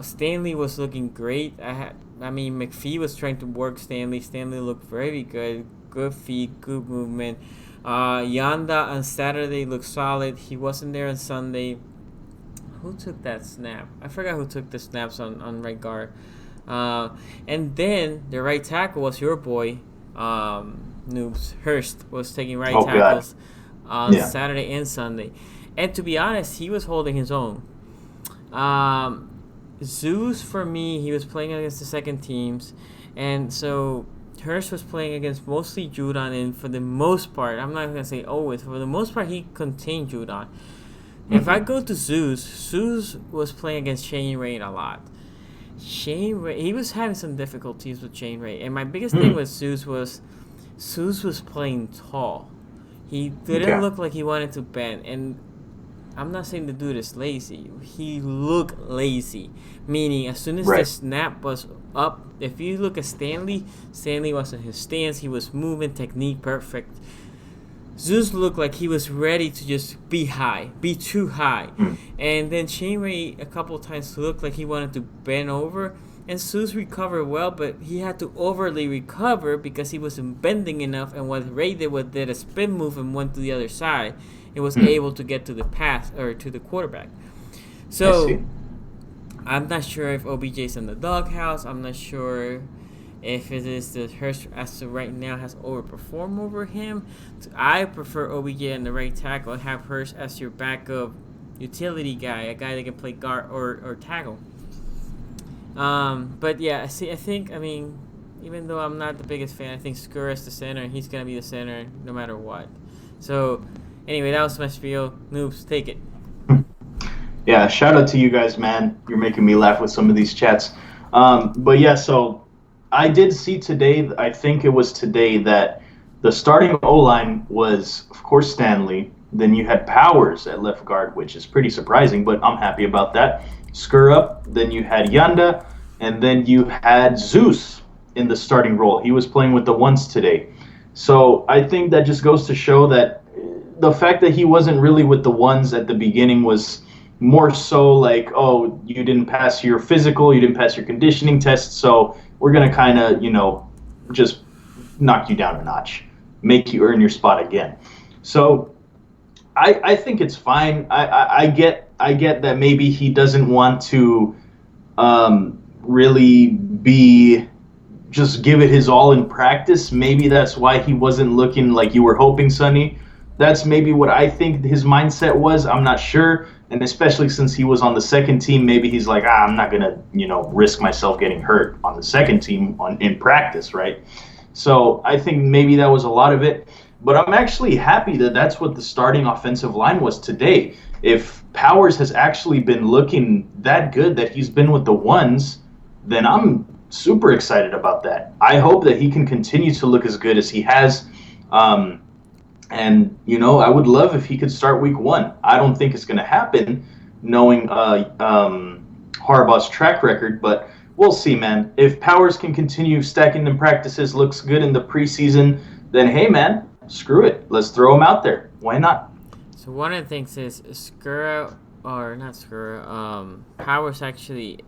Stanley was looking great. McPhee was trying to work Stanley. Stanley looked very good. Good feet, good movement. Yanda on Saturday looked solid. He wasn't there on Sunday. Who took that snap? I forgot who took the snaps on right guard. And then the right tackle was your boy, Noobs. Hurst was taking right tackles on Saturday and Sunday. And to be honest, he was holding his own. Zeus, for me, he was playing against the second teams. And so Hurst was playing against mostly Judon. And for the most part, I'm not going to say always, for the most part, he contained Judon. If I go to Zeus was playing against Shane Ray a lot. Shane Ray, he was having some difficulties with Shane Ray. And my biggest thing with Zeus was playing tall. He didn't look like he wanted to bend. And I'm not saying the dude is lazy. He looked lazy. Meaning, as soon as the snap was up, if you look at Stanley was in his stance. He was moving, technique perfect. Zeus looked like he was ready to just be too high. And then Shane Ray a couple of times looked like he wanted to bend over. And Zeus recovered well, but he had to overly recover because he wasn't bending enough. And what Ray did a spin move and went to the other side. It was able to get to the pass or to the quarterback. So I'm not sure if OBJ's in the doghouse. I'm not sure if it is the Hurst as of right now has overperformed over him. I prefer OBJ in the right tackle and have Hurst as your backup utility guy, a guy that can play guard or tackle. But yeah, I think even though I'm not the biggest fan, I think Skura is the center and he's gonna be the center no matter what. So anyway, that was my spiel. Noobs, take it. Yeah, shout out to you guys, man. You're making me laugh with some of these chats. But yeah, so I did see today, I think it was today, that the starting O-line was, of course, Stanley. Then you had Powers at left guard, which is pretty surprising, but I'm happy about that. Skura, then you had Yanda, and then you had Zeus in the starting role. He was playing with the ones today. So I think that just goes to show that the fact that he wasn't really with the ones at the beginning was more so like, oh, you didn't pass your physical, you didn't pass your conditioning test, so we're going to kind of, just knock you down a notch, make you earn your spot again. So I think it's fine. I get that maybe he doesn't want to really just give it his all in practice. Maybe that's why he wasn't looking like you were hoping, Sonny. That's maybe what I think his mindset was. I'm not sure. And especially since he was on the second team, maybe he's like, I'm not going to, risk myself getting hurt on the second team in practice, right? So I think maybe that was a lot of it. But I'm actually happy that that's what the starting offensive line was today. If Powers has actually been looking that good, that he's been with the ones, then I'm super excited about that. I hope that he can continue to look as good as he has. And, I would love if he could start week 1. I don't think it's going to happen, knowing Harbaugh's track record, but we'll see, man. If Powers can continue stacking in practices, looks good in the preseason, then, hey, man, screw it. Let's throw him out there. Why not? So one of the things is Powers actually,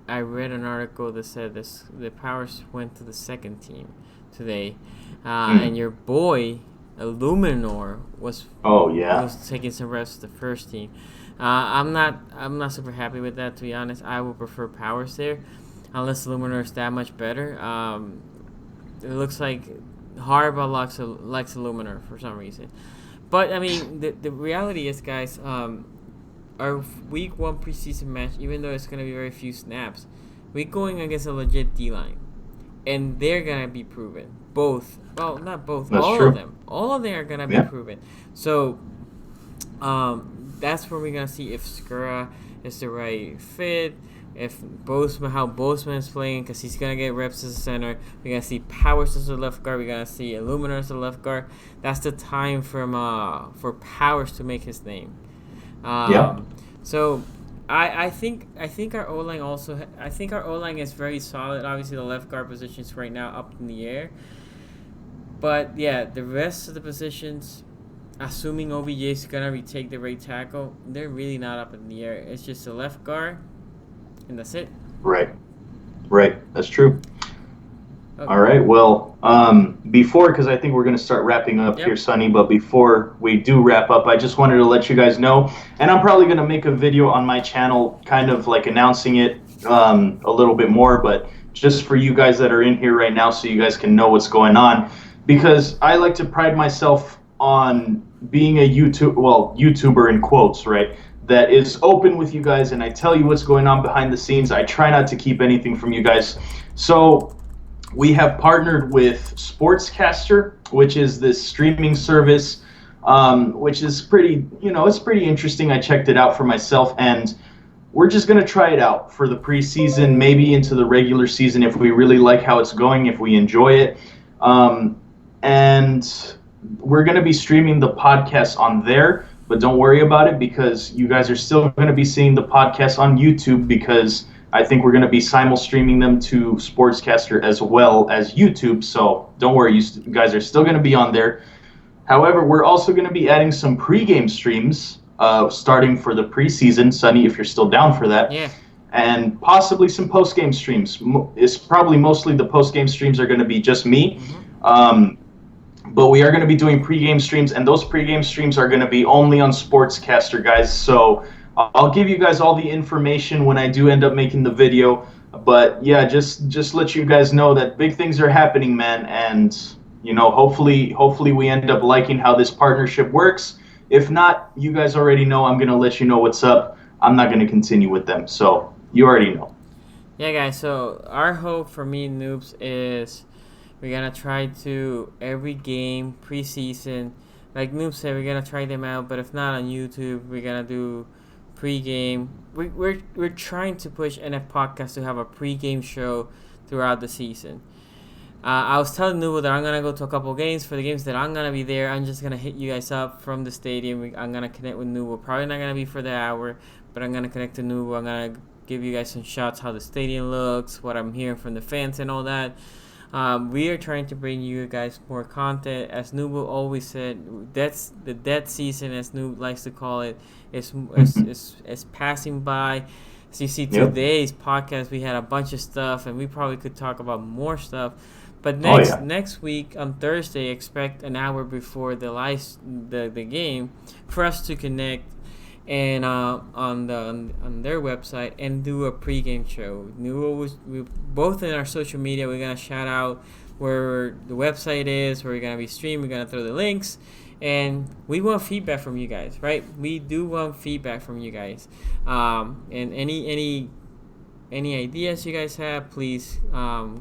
I read an article that said the Powers went to the second team today, and your boy Illuminor was taking some reps to the first team. I'm not super happy with that, to be honest. I would prefer Powers there, unless Illuminor is that much better. It looks like Harbaugh likes Illuminor for some reason. But the reality is, guys, our week 1 preseason match, even though it's gonna be very few snaps, we're going against a legit D-line, and they're gonna be proven. Both. Well, not both. That's all true. of them. All of them are gonna be proven. So, that's where we're gonna see if Skura is the right fit. If how Boseman is playing, because he's gonna get reps as a center. We're gonna see Powers as a left guard. We're gonna see Illuminor as a left guard. That's the time for Powers to make his name. So I think our O-line is very solid. Obviously, the left guard position is right now up in the air. But yeah, the rest of the positions, assuming OBJ is gonna retake the right tackle, they're really not up in the air. It's just the left guard and that's it. Right. That's true. Okay. All right. Well, before, because I think we're going to start wrapping up here, Sonny, but before we do wrap up, I just wanted to let you guys know, and I'm probably going to make a video on my channel kind of like announcing it a little bit more, but just for you guys that are in here right now so you guys can know what's going on, because I like to pride myself on being a YouTuber in quotes, right? That is open with you guys, and I tell you what's going on behind the scenes. I try not to keep anything from you guys. So we have partnered with Sportscaster, which is this streaming service, which is pretty, it's pretty interesting. I checked it out for myself, and we're just going to try it out for the preseason, maybe into the regular season if we really like how it's going, if we enjoy it. And we're going to be streaming the podcast on there, but don't worry about it because you guys are still going to be seeing the podcast on YouTube, because I think we're going to be simul-streaming them to Sportscaster as well as YouTube. So don't worry, you guys are still going to be on there. However, we're also going to be adding some pregame streams starting for the preseason. Sonny, if you're still down for that. Yeah. And possibly some post-game streams. It's probably mostly the post-game streams are going to be just me. Mm-hmm. But we are going to be doing pregame streams, and those pregame streams are going to be only on Sportscaster, guys. So I'll give you guys all the information when I do end up making the video. But yeah, just let you guys know that big things are happening, man. And hopefully we end up liking how this partnership works. If not, you guys already know I'm going to let you know what's up. I'm not going to continue with them. So you already know. Yeah, guys. So our hope for me and Noobs is we're going to try to every game preseason. Like Noob said, we're going to try them out. But if not on YouTube, we're going to do pregame. We're trying to push NFPodcast to have a pregame show throughout the season. I was telling Nubo that I'm going to go to a couple games. For the games that I'm going to be there, I'm just going to hit you guys up from the stadium. I'm going to connect with Nubo. Probably not going to be for the hour, but I'm going to connect to Nubo. I'm going to give you guys some shots, how the stadium looks, what I'm hearing from the fans and all that. We are trying to bring you guys more content. As Nubo always said, that's the dead season, as Nubo likes to call it. It's passing by. As you see today's podcast, we had a bunch of stuff, and we probably could talk about more stuff. But next week on Thursday, expect an hour before the game for us to connect and on their website and do a pregame show. We both in our social media, we're gonna shout out where the website is, where we're gonna be streaming. We're gonna throw the links, and we want feedback from you guys, right? We do want feedback from you guys, and any ideas you guys have, please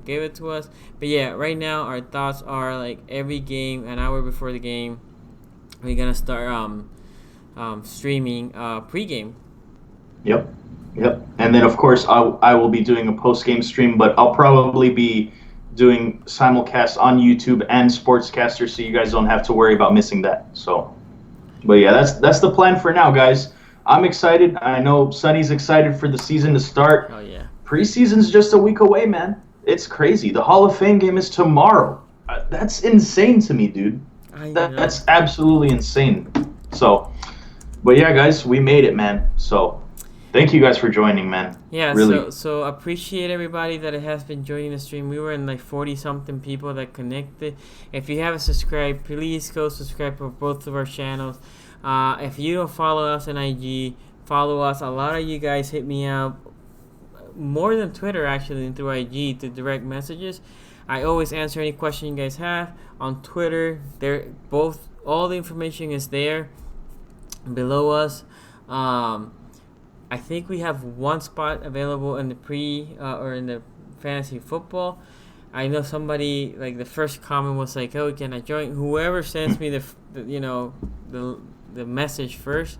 give it to us. But yeah, right now our thoughts are like every game, an hour before the game, we're gonna start streaming pregame. Yep. And then of course I will be doing a post-game stream, but I'll probably be doing simulcast on YouTube and Sportscaster, so you guys don't have to worry about missing that. So, but yeah, that's the plan for now, guys. I'm excited. I know Sonny's excited for the season to start. Oh yeah. Preseason's just a week away, man. It's crazy. The Hall of Fame game is tomorrow. That's insane to me, dude. That's absolutely insane. So, but yeah, guys, we made it, man. So, thank you guys for joining, man. Yeah, really. So appreciate everybody that has been joining the stream. We were in like 40-something people that connected. If you haven't subscribed, please go subscribe for both of our channels. If you don't follow us on IG, follow us. A lot of you guys hit me up, more than Twitter actually, and through IG to direct messages. I always answer any question you guys have on Twitter. All the information is there below us. I think we have one spot available in the or in the fantasy football. I know somebody, like, the first comment was like, "Oh, can I join?" Whoever sends me the message first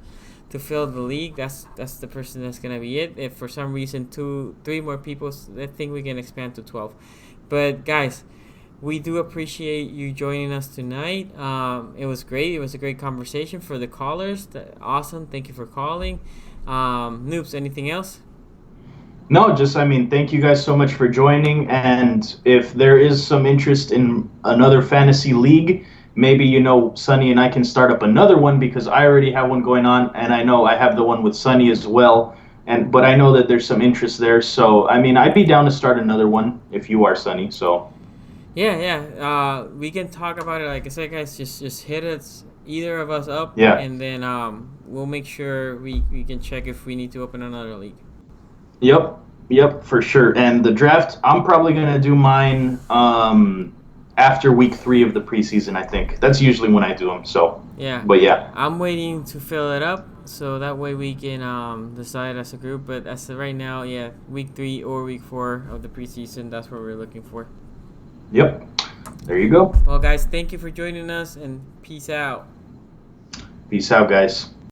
to fill the league, that's the person that's gonna be it. If for some reason 2-3 more people, I think we can expand to 12. But guys, we do appreciate you joining us tonight. It was great. It was a great conversation for the callers. Awesome. Thank you for calling. Noobs, anything else? No, thank you guys so much for joining. And if there is some interest in another fantasy league, maybe, Sonny and I can start up another one, because I already have one going on, and I know I have the one with Sonny as well. but I know that there's some interest there. So I mean, I'd be down to start another one if you are, Sonny. So Yeah. We can talk about it. Like I said, guys, just hit us, either of us up, Yeah. and then we'll make sure we can check if we need to open another league. Yep, for sure. And the draft, I'm probably gonna do mine after week 3 of the preseason. I think that's usually when I do them. So Yeah. but yeah, I'm waiting to fill it up so that way we can decide as a group. But as of right now, yeah, week 3 or week 4 of the preseason, that's what we're looking for. yep. There you go. Well, guys, thank you for joining us, and peace out. Peace out, guys.